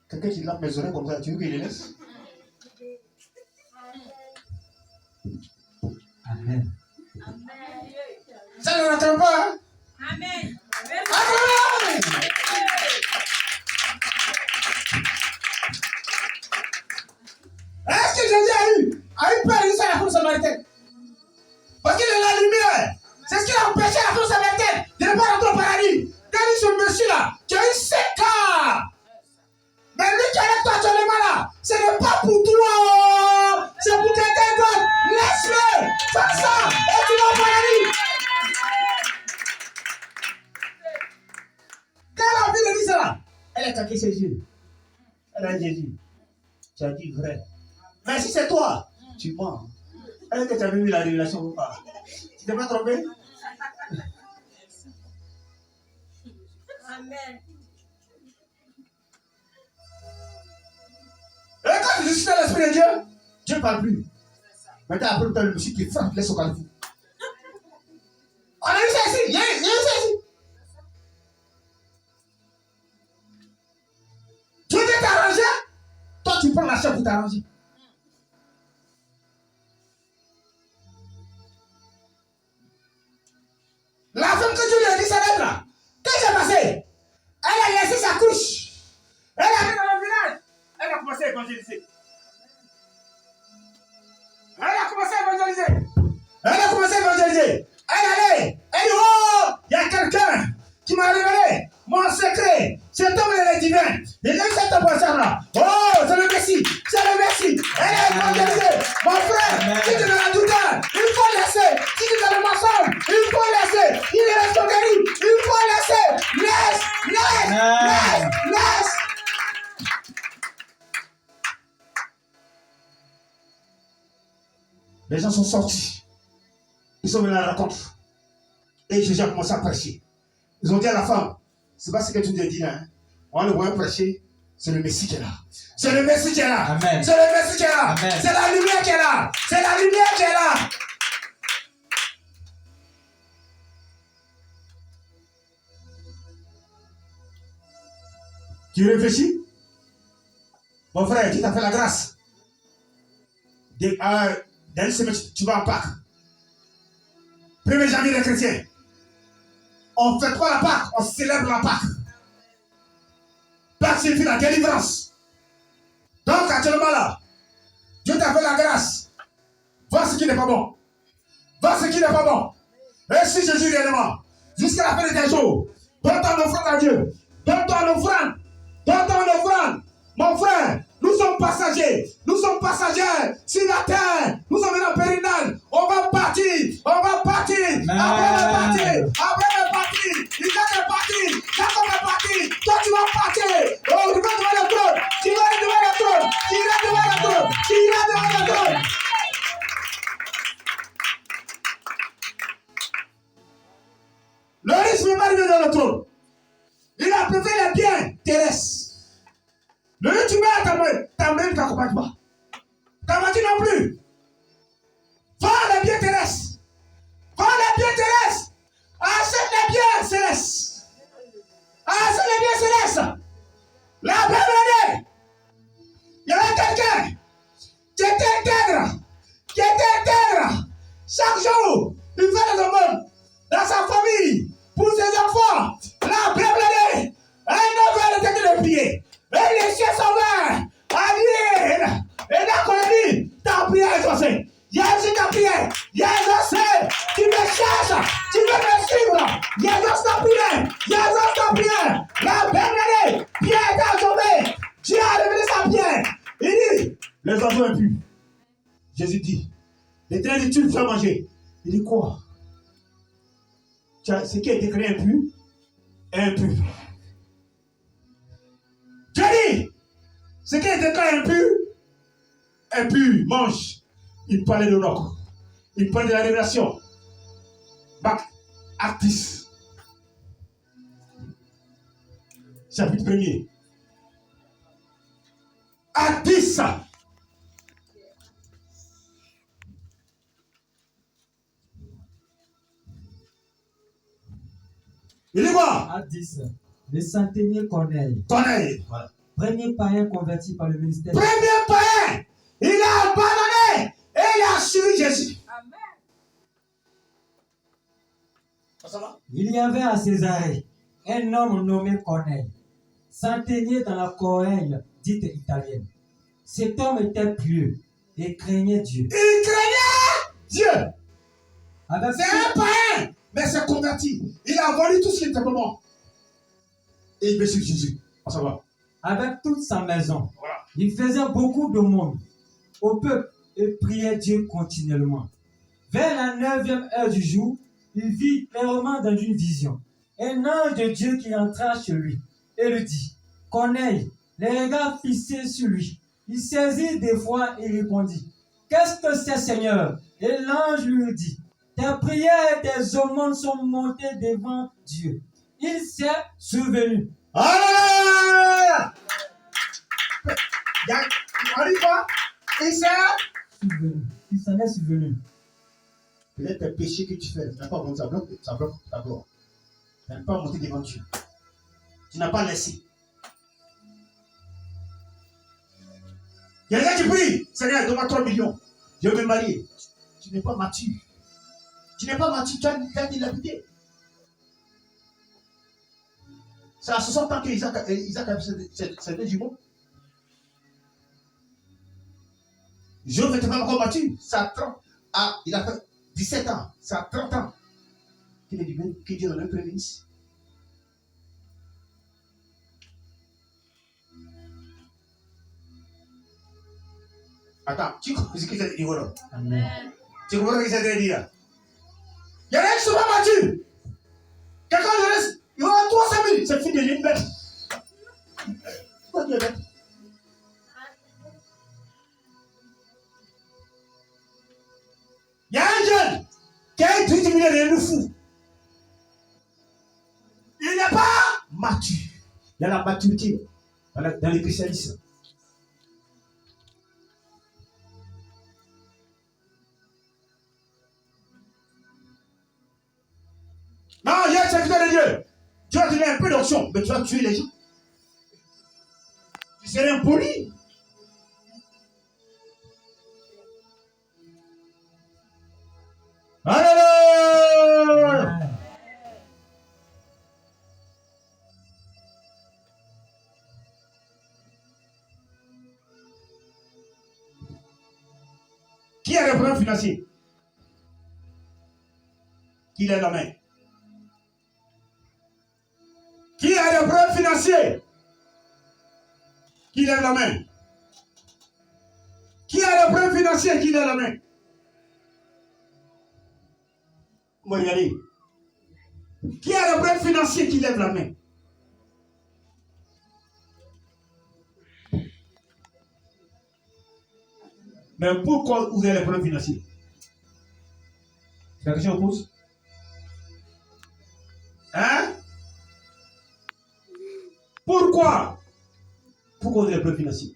A: Quelqu'un qui lave mes oreilles comme ça, tu veux qu'il les laisse?
B: Amen.
A: Ça ne rentre pas. Hein?
C: Amen.
A: Amen. Est-ce que Jésus a eu peur de ça à la femme samaritaine? Parce qu'il est la lumière. C'est ce qui a empêché la femme samaritaine de ne pas rentrer au paradis. Quand il dit ce monsieur-là, tu as eu 5 ans. Mais lui qui est avec toi actuellement là, ce n'est pas pour toi. C'est pour quelqu'un d'autre. Laisse-le. Fais ça. Et tu vas au paradis. Quand la vie lui dit ça, elle est caquée ses yeux. Elle a dit Jésus, tu as dit vrai. Mais si c'est toi, tu mens. Est-ce que tu as vu la révélation ou pas? Tu t'es pas trompé?
C: Amen.
A: Et quand tu suis dans l'esprit de Dieu, Dieu ne parle plus. Maintenant, après, tu as le monsieur qui frappe, laisse au califou. On a eu ça ici. Il y a eu ça ici. Dieu veut t'arranger. Toi, tu prends la chair pour t'arranger. La femme que Dieu lui a dit, ça va être là. Qu'est-ce qui s'est passé? Elle a laissé sa couche. Elle est allée dans le village. Elle a commencé à évangéliser. Elle a commencé à évangéliser. Elle allait. Elle dit, oh, il y a quelqu'un qui m'a révélé mon secret. Cet homme, il est divin. Il a eu cette personne-là. Oh, c'est le Messie. C'est le Messie. Elle a évangélisé. Mon frère, si tu es dans la douleur, il faut laisser. Si tu es dans le mensonge, il faut laisser. Il est guéri. Il faut laisser. Laisse. Les gens sont sortis. Ils sont venus à la rencontre. Et Jésus a commencé à prêcher. Ils ont dit à la femme, c'est pas ce que tu te dis là. Hein? On le voit prêcher, c'est le Messie qui est là. C'est le Messie qui est là.
B: Amen.
A: C'est le Messie qui est là.
B: Amen.
A: C'est la lumière qui est là. C'est la lumière qui est là. Tu réfléchis? Mon frère, qui t'a fait la grâce? Dans une semaine, tu vas en Pâques. 1er janvier des chrétiens. On ne fait pas la Pâques, on célèbre la Pâques. Pâques signifie la délivrance. Donc actuellement là, Dieu t'a fait la grâce. Vois ce qui n'est pas bon. Vois ce qui n'est pas bon. Et si Jésus réellement, jusqu'à la fin de tes jours, donne ton offrande à Dieu. Donne ton offrande. Donne ton offrande. Mon frère, nous sommes passagers. Nous sommes passagers sur la terre. Nous sommes en pèlerinage. On va partir. On va partir. Après le partir. Après le partir. Il est parti. Jacob est parti. Toi, tu vas partir. Oh, tu vas devant le trône. Tu vas devant le trône. Tu iras devant le trône. Tu iras devant le trône. Le riche ne peut pas arriver dans le trône. Il a préféré les biens terrestres. Le lieu tu mets ta main ne t'accompagne pas. Ta voiture non plus. Vends les biens terrestres. Vends les biens terrestres. Achète les biens célestes. Achète les biens célestes. La même année, il y avait quelqu'un qui était intègre. Chaque jour, il fait le monde dans sa famille, pour ses enfants. La même année, un nouvel était de prier. Et les cieux sont ouverts. Alliés. Et là, qu'on dit, ta prière est exaucée. Jésus, ta prière. Jésus, tu me cherches. Tu veux me suivre. Jésus, ta prière. Jésus, ta prière. La même année, Pierre est tombé. Dieu a révélé sa pierre. Il dit, les oiseaux impurs. Jésus dit, l'Éternel dit, tu le fais manger. Il dit quoi? Ce qui a été créé impur est impur. Dieu dit, ce qui est déclaré impur, mange. Il parlait de l'ordre. Il parlait de la révélation. Acte 10. Chapitre 1er. Acte 10. Il dit quoi?
B: Acte 10. Le centenier Corneille.
A: Corneille. Voilà.
B: Premier païen converti par le ministère.
A: Premier païen, il a abandonné et il a suivi Jésus. Ça va?
B: Il y avait à Césarée un homme nommé Corneille, centenier dans la Corneille dite italienne. Cet homme était pieux et craignait Dieu.
A: Il craignait Dieu.
B: Avec
A: C'est un païen, mais c'est converti. Il a vendu tout ce qui était pour moi. Et il me suit Jésus. Ça va?
B: Avec toute sa maison,
A: Voilà.
B: il faisait beaucoup de monde au peuple et priait Dieu continuellement. Vers la 9e heure du jour, il vit clairement dans une vision un ange de Dieu qui entra chez lui et lui dit, Corneille, les regards fixés sur lui. Il saisit d'effroi et répondit, qu'est-ce que c'est, Seigneur? Et l'ange lui dit, tes prières et tes aumônes sont montées devant Dieu. Il s'est souvenu.
A: Alléluia! On dit quoi? Il s'est
B: Souvenu. Il s'en est souvenu.
A: peut-être tes péchés que tu fais, tu n'as pas monté, ça bloque ta gloire. Tu n'as pas monté devant Dieu. Tu n'as pas laissé. Il y a des gens qui prient, Seigneur, donne-moi 3 millions. Je veux me marier. Tu n'es pas mature. Tu n'es pas mature, tu as dit la vérité. C'est à 60 ans qu'Isaac a fait ses jumeaux. Job n'était pas encore mature. Il a fait 17 ans. C'est à 30 ans qu'il est devenu, que Dieu donne un premier ministre. Attends, tu comprends ce que c'est dit là?
B: Amen.
A: Tu comprends ce que c'est dit là? Il y a des gens qui sont pas matures. Quelqu'un de reste, il va avoir 300 000. C'est fini, il est une bête. Pourquoi tu es bête? Il y a un jeune qui a été diminué de nous fou. Il n'est pas mature. Il y a la maturité dans les christianisme. Non, il y a un serviteur de Dieu. Tu vas donner un peu d'onction, mais tu vas tuer les gens. Tu serais impoli. Alléluia! Qui a le problème financier? Qui lève la main? Qui a des problèmes financiers? Qui lève la main? Qui a des problèmes financiers? Qui lève la main? Regardez. Qui a des problèmes financiers? Qui lève la main? Mais pourquoi vous avez des problèmes financiers? C'est la question qu'on pose? Hein? Pourquoi? Pourquoi vous avez des problèmes financiers?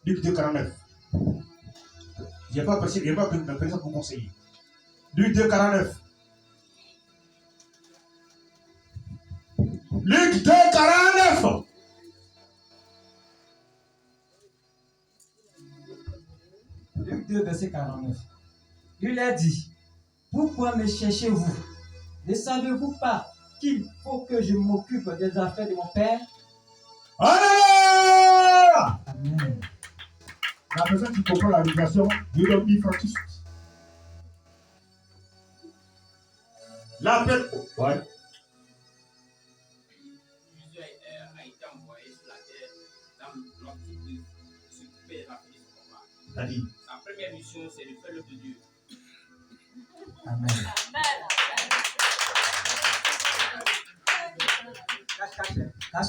A: Luc 2, 49. Je n'ai pas pressé pour vous conseiller. Luc 2, 49. Luc 2, 49.
B: Luc 2, verset 49. Il a dit, pourquoi me cherchez-vous? Ne savez-vous pas qu'il faut que je m'occupe des affaires de mon Père?
A: Alléluia!
B: Amen.
A: La personne qui comprend la révélation, Dieu donne 1000 francs tout de suite. L'appel. Ouais.
C: Jésus a été envoyé sur la terre dans l'optique de s'occuper des affaires de son combat.
A: C'est-à-dire,
C: Sa première mission, c'est de faire l'œuvre de Dieu.
B: Amen.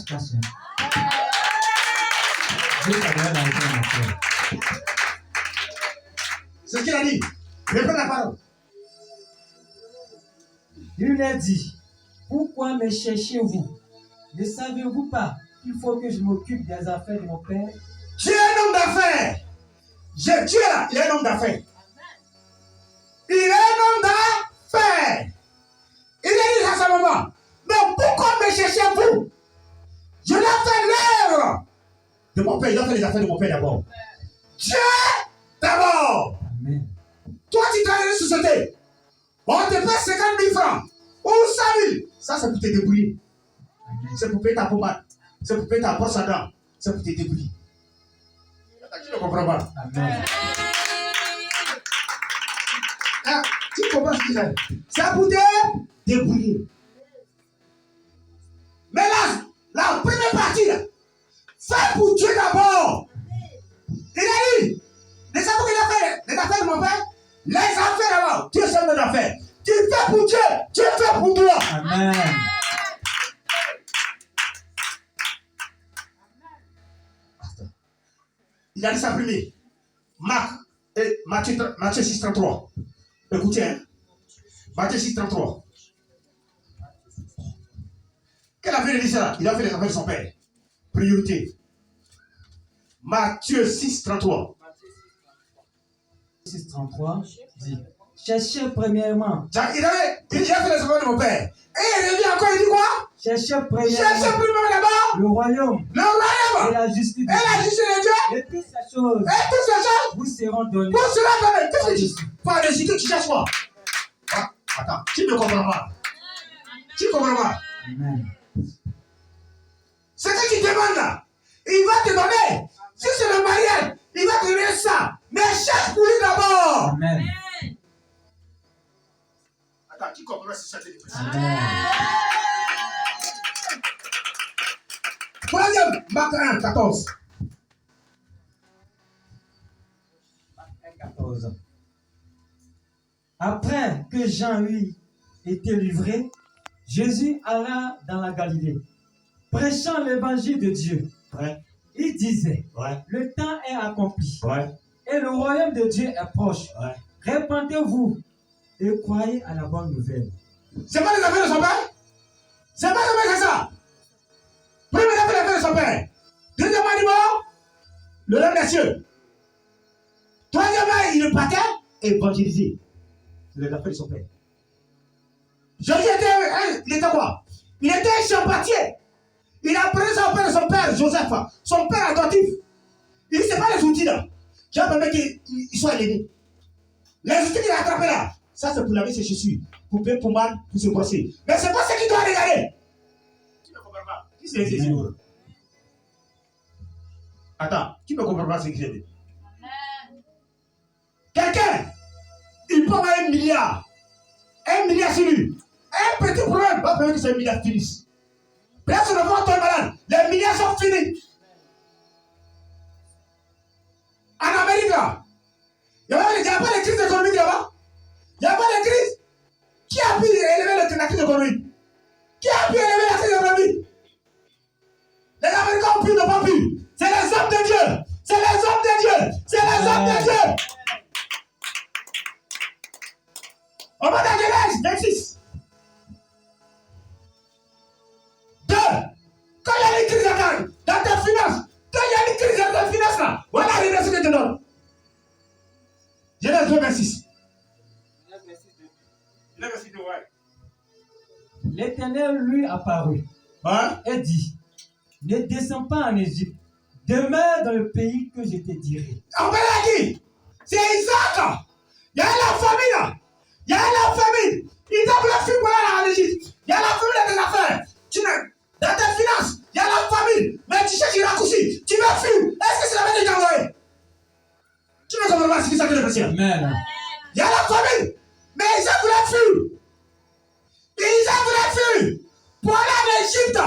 B: Cache. Dieu t'aidera dans le cœur.
A: c'est ce qu'il a dit. Reprends la parole.
B: Il a dit, pourquoi me cherchez-vous? Ne savez-vous pas qu'il faut que je m'occupe des affaires de mon Père?
A: Tu es un homme d'affaires. Tu es là, il est un homme d'affaires. Il est un homme d'affaires. Il a dit à sa maman, mais pourquoi me cherchez-vous? Je l'ai de mon père. Il doit faire les affaires de mon père d'abord. Dieu d'abord.
B: Amen.
A: Toi, tu travailles dans une société. On te paie 50 000 francs ou 100 000. Ça, c'est pour te débrouiller. C'est pour payer ta pommade. C'est pour payer ta brosse à dents. C'est pour te débrouiller. Tu ne comprends pas.
B: Amen.
A: Ah, tu comprends ce que je dis? C'est pour te débrouiller. Mais là, la première partie, là, fais pour Dieu d'abord. Il a dit, les affaires qu'il a fait, les affaires de mon père, les affaires d'abord. Dieu seul doit faire. Tu fais pour Dieu, Dieu fait pour toi.
B: Amen.
A: Il a dit ça premier. Matthieu 6, 33. Écoutez, hein. Matthieu 6, 33. Quel affaire il dit ça? Il a fait les affaires de son père. Priorité. Matthieu 6, 33.
B: 6, 33 dit, cherchez premièrement.
A: Il a fait les affaires de mon père. Et il revient encore, il dit quoi?
B: Cherchez
A: Cherchez
B: premièrement
A: premièrement d'abord
B: le royaume
A: le royaume
B: et la justice
A: et la justice de Dieu.
B: et toutes ces choses
A: Et toutes ces choses
B: vous seront données.
A: pour cela donner. Qu'est-ce que tu dis? Pas de que tu cherches quoi? Ah, attends, tu ne comprends pas. Tu ne comprends pas.
B: Amen.
A: Ce que tu demandes là, il va te donner. Si c'est le mariage, il va te donner ça. Mais cherche pour lui d'abord.
B: Amen.
A: Attends, tu comprends si ça te dit?
B: Amen.
A: Troisième, Marc 1, 14.
B: 14. Après que Jean eut été livré, Jésus alla dans la Galilée, prêchant l'évangile de Dieu.
A: Ouais.
B: Il disait,
A: Ouais.
B: le temps est accompli
A: Ouais.
B: et le royaume de Dieu est proche.
A: Ouais.
B: Répandez-vous et croyez à la bonne nouvelle.
A: C'est pas les affaires de son père? C'est pas le mec ça. Première affaire, les affaires de son père. Deuxièmement, il dit bon, le règne des cieux. Troisièmement, il partait évangéliser. C'est les affaires de son père. Jésus il était quoi? Il était un champatier. Il a pris son père de son père, Joseph, son père adoptif. Il ne sait pas les outils là. J'ai permis qu'ils soient élevés. Les outils qu'il a attrapés là, ça c'est pour laver ses chaussures, pour payer pour mal, pour se brosser. Mais c'est pas ce qu'il doit regarder. Tu ne comprends pas. Qui c'est ces jours? Attends, tu ne comprends pas ce que j'ai dit. Quelqu'un, il peut avoir 1 milliard. 1 milliard sur lui. Un petit problème va permettre que ce milliard finisse. Personne ne va tomber malade. Les milliards sont finis. En Amérique, là, il n'y a pas de crise économique là-bas. Il n'y a pas de crise. Qui a pu élever la crise économique? Qui a pu élever la crise économique? Les Américains ont pu, n'ont pas pu. C'est les hommes de Dieu. C'est les hommes de Dieu. C'est les hommes de Dieu. On va dans Genèse 26. 2. Quand il y a une crise dans tes finances, quand il y a une crise dans tes finances là, voilà ce que je te donne. Genèse 2, 26.
B: L'Éternel lui apparut et dit, ne descends pas en Égypte, demeure dans le pays que je te dirai.
A: On va là qui? C'est Isaac. Il y a la famille là. Il y a la famille. Ils ont la fille pour aller en Égypte. Il y a la famille dans tes affaires. Dans tes finances, il y a la famille. Mais tu cherches un raccourci. Tu veux fuir. Est-ce que c'est la même que tu as envoyé? Tu ne comprends pas ce que ça veut dire.
B: Amen.
A: Il y a la famille. Mais Isaac voulait fuir. Isaac voulait fuir pour aller en Égypte.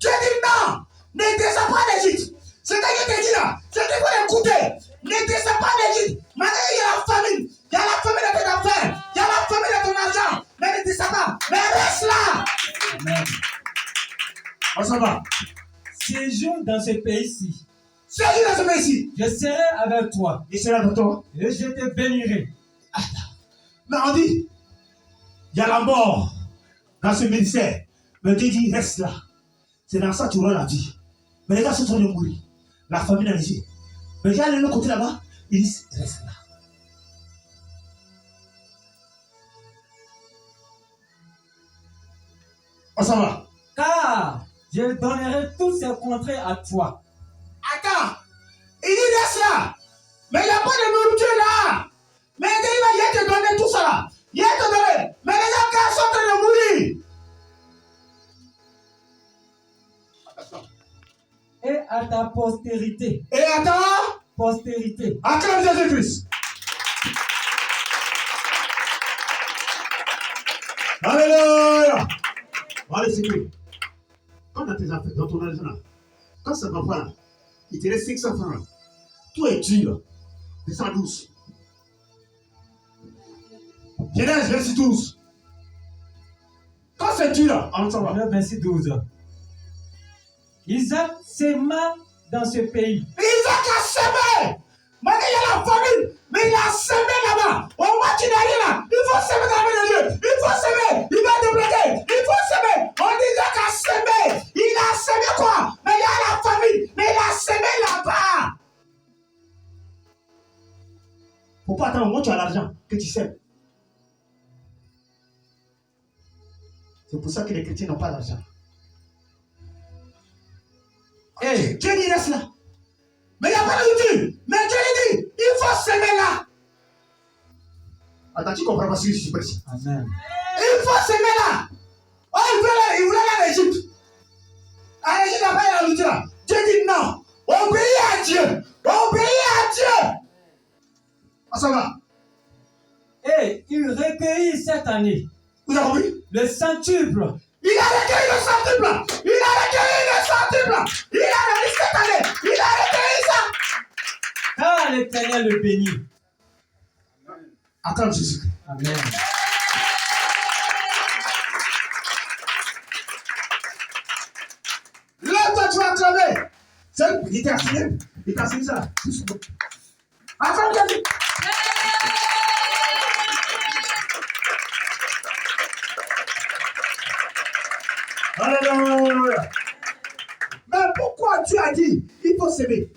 A: Dieu dit non. Ne descends pas en Égypte. C'est ce que je te dis là. C'est ce qu'il faut écouter. Ne descends pas en Égypte. Maintenant, il y a la famille. Il y a la famille de tes affaires. Il y a la famille de ton argent. Mais ne descends pas. Mais reste là.
B: Amen.
A: On s'en va.
B: Séjourne dans ce pays-ci.
A: Séjourne dans ce pays-ci.
B: Je serai avec toi.
A: Il sera avec toi.
B: Et je te bénirai.
A: Mais on dit, il y a la mort dans ce ministère. Mais Dieu dit, reste là. C'est dans ça que tu auras la vie. Mais les gars sont en train de mourir. La famille dans les yeux. Mais j'ai allé de l'autre côté là-bas. Ils disent, reste là. On s'en va.
B: Car je donnerai tous ces contrées à toi.
A: Attends. Mais il n'y a pas de nourriture là. Mais il va te donner tout ça là. Il va te donner. Mais les gens sont en train de mourir. Attention.
B: Et à ta postérité.
A: Et à ta
B: postérité.
A: Acclame Jésus-Christ. Alléluia. Allez, c'est tout. Quand dans tes affaires, dans ton argent là, quand ça va pas là, il te reste 500 francs là. Tout est dur. Descends douce. Genèse, verset 12. Quand c'est dur là, on s'en va.
B: Le verset 12. Isaac s'aima dans ce pays.
A: Isaac a semé. Maintenant, il y a la famine, mais il a semé là-bas. Au moins, tu n'as rien là. Il faut semer dans la main de Dieu. Il faut semer. Il va débloquer. Il faut semer. On dit Isaac a semé. Il a semé quoi? Mais il y a la famine, mais il a semé là-bas. Faut pas attendre au moment où tu as l'argent que tu sèmes. C'est pour ça que les chrétiens n'ont pas d'argent.
B: Et
A: Dieu dit reste là. Mais il n'y a pas de nourriture. Mais Dieu lui dit, il faut semer là. Attends, tu comprends pas ce que je suis précis.
B: Amen.
A: Il faut semer là. Oh, il voulait aller en Égypte. En Égypte, après, il y a la nourriture là. Dieu dit non. Obéis à Dieu. Obéis à Dieu. Ah, ça va.
B: Et il recueillit cette année
A: Vous avez compris?
B: le centuple.
A: Il a recueilli le centuple. Il a recueilli le centuple. Il a recueilli cette année. Il a recueilli ça.
B: Car l'Éternel le bénit.
A: Acclame Jésus.
B: Amen.
A: Là, toi, tu vas acclamer. Il t'a enseigné. Il t'a enseigné ça. Acclame Jésus. Alléluia. Mais pourquoi Dieu a dit il faut s'aimer?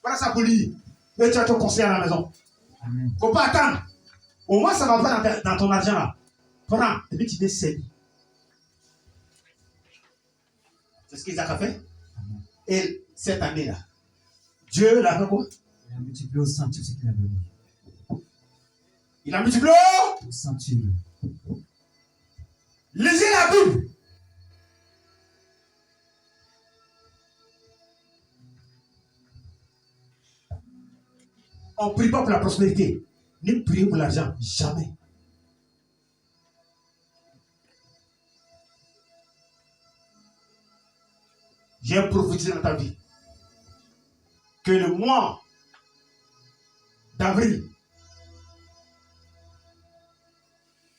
A: Voilà ça pour lui. Et tu as ton conseil à la maison. Il ne faut pas attendre. Au moins, ça ne va pas dans ton argent là. Prends, et puis tu viens s'aimer. C'est ce qu'Isaac a fait. Et cette année-là, Dieu l'a fait quoi?
B: Il a multiplié au centuple ce qu'il a donné.
A: Il a multiplié.
B: Au centuple.
A: Lisez la Bible. On ne prie pas pour la prospérité, ni prier pour l'argent. Jamais. J'ai prophétisé dans ta vie que le mois d'avril,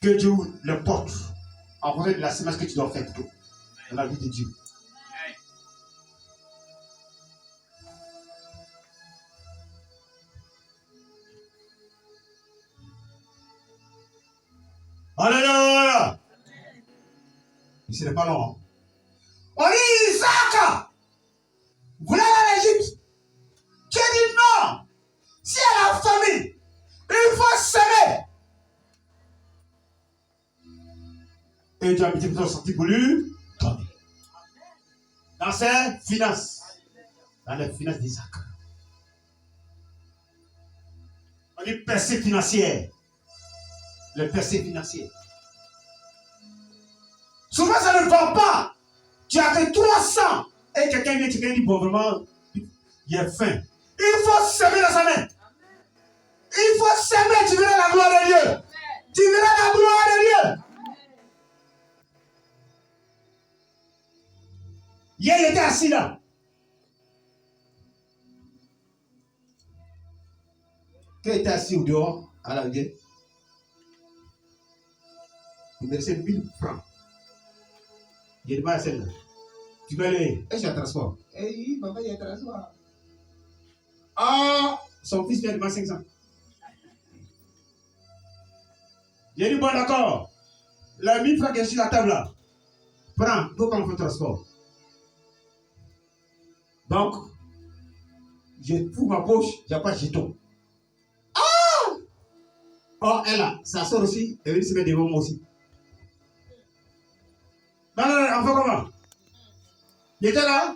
A: que Dieu ouvre les portes en fonction de la semence que tu dois faire plutôt dans la vie de Dieu. Alléluia. Ce n'est pas long. On dit Isaac voulait aller en Égypte. Dieu dit non. Si elle a la famille, il faut s'aimer. Et Dieu a mis ton sorti pour lui donner. Dans ses finances. Dans les finances d'Isaac. On dit percée financière. Le percée financier. Souvent, ça ne va pas. Tu as que 300 et quelqu'un vient dit bon, vraiment, il a faim. Il faut semer dans sa main. Il faut semer, tu verras la gloire de Dieu. Tu verras la gloire de Dieu. Hier, il était assis là. Quand il était assis au dehors, à la guerre, il me restait 1000 francs. Il demande à celle-là. Tu vas aller. Est-ce qu'il y a un transport? Eh oui, papa, il y a un transport. Ah, son fils vient de demander 500. J'ai dit, bon, d'accord. La 1000 francs qui est sur la table là. Prends, il faut qu'on fasse le transport. Donc, je fous ma poche, j'ai pas de jeton. Ah! Oh, elle a, ça sort aussi, elle vient se mettre devant moi aussi. Non, on fait comment? Il était là.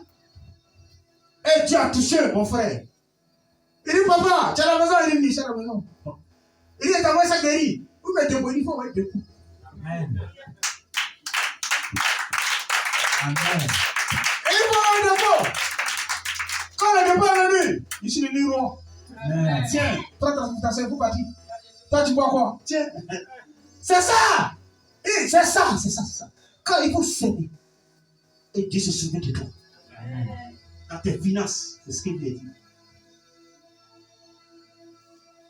A: Et Et tu as touché mon frère. Il dit, papa, tu as la maison, il dit, tu as la maison. Il dit, t'as ça guéri. Vous mettez des il faut mettre des coups.
B: Amen. Amen.
A: Et il faut mettre des coups. Quand le dépôt est venu, ici le numéro. Tiens, toi, t'as vous parti. Toi, tu bois quoi? Tiens. C'est ça. C'est ça. Quand il faut s'aider, et Dieu se souvient de toi. Dans tes finances, c'est ce qu'il dit.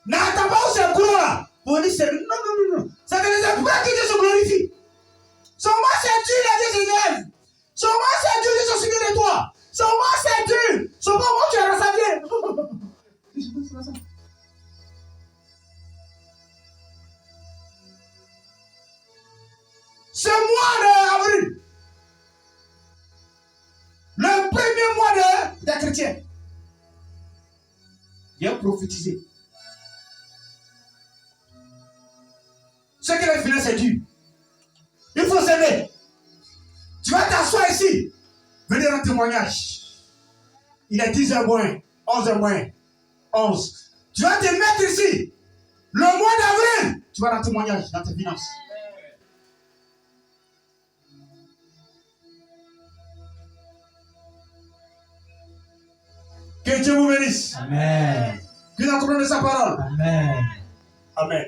A: N'attends pas où c'est gloire. Pour dire, c'est non. C'est que les esprits qui Dieu se glorifie. Seulement c'est Dieu, Dieu se lève. Seulement c'est Dieu, Dieu se souvient de toi. Seulement c'est Dieu. Seulement moi, tu es rassasié. Ce mois d'avril, le premier mois des chrétiens, il a prophétisé. Ce que les finances c'est dur. Il faut s'aimer. Tu vas t'asseoir ici, venir un témoignage. Il est 10h moins, 11h moins, 11. Tu vas te mettre ici. Le mois d'avril, tu vas dans un témoignage dans tes finances. Que Dieu vous bénisse.
B: Amen.
A: Que nous comprenons sa parole.
B: Amen.
A: Amen.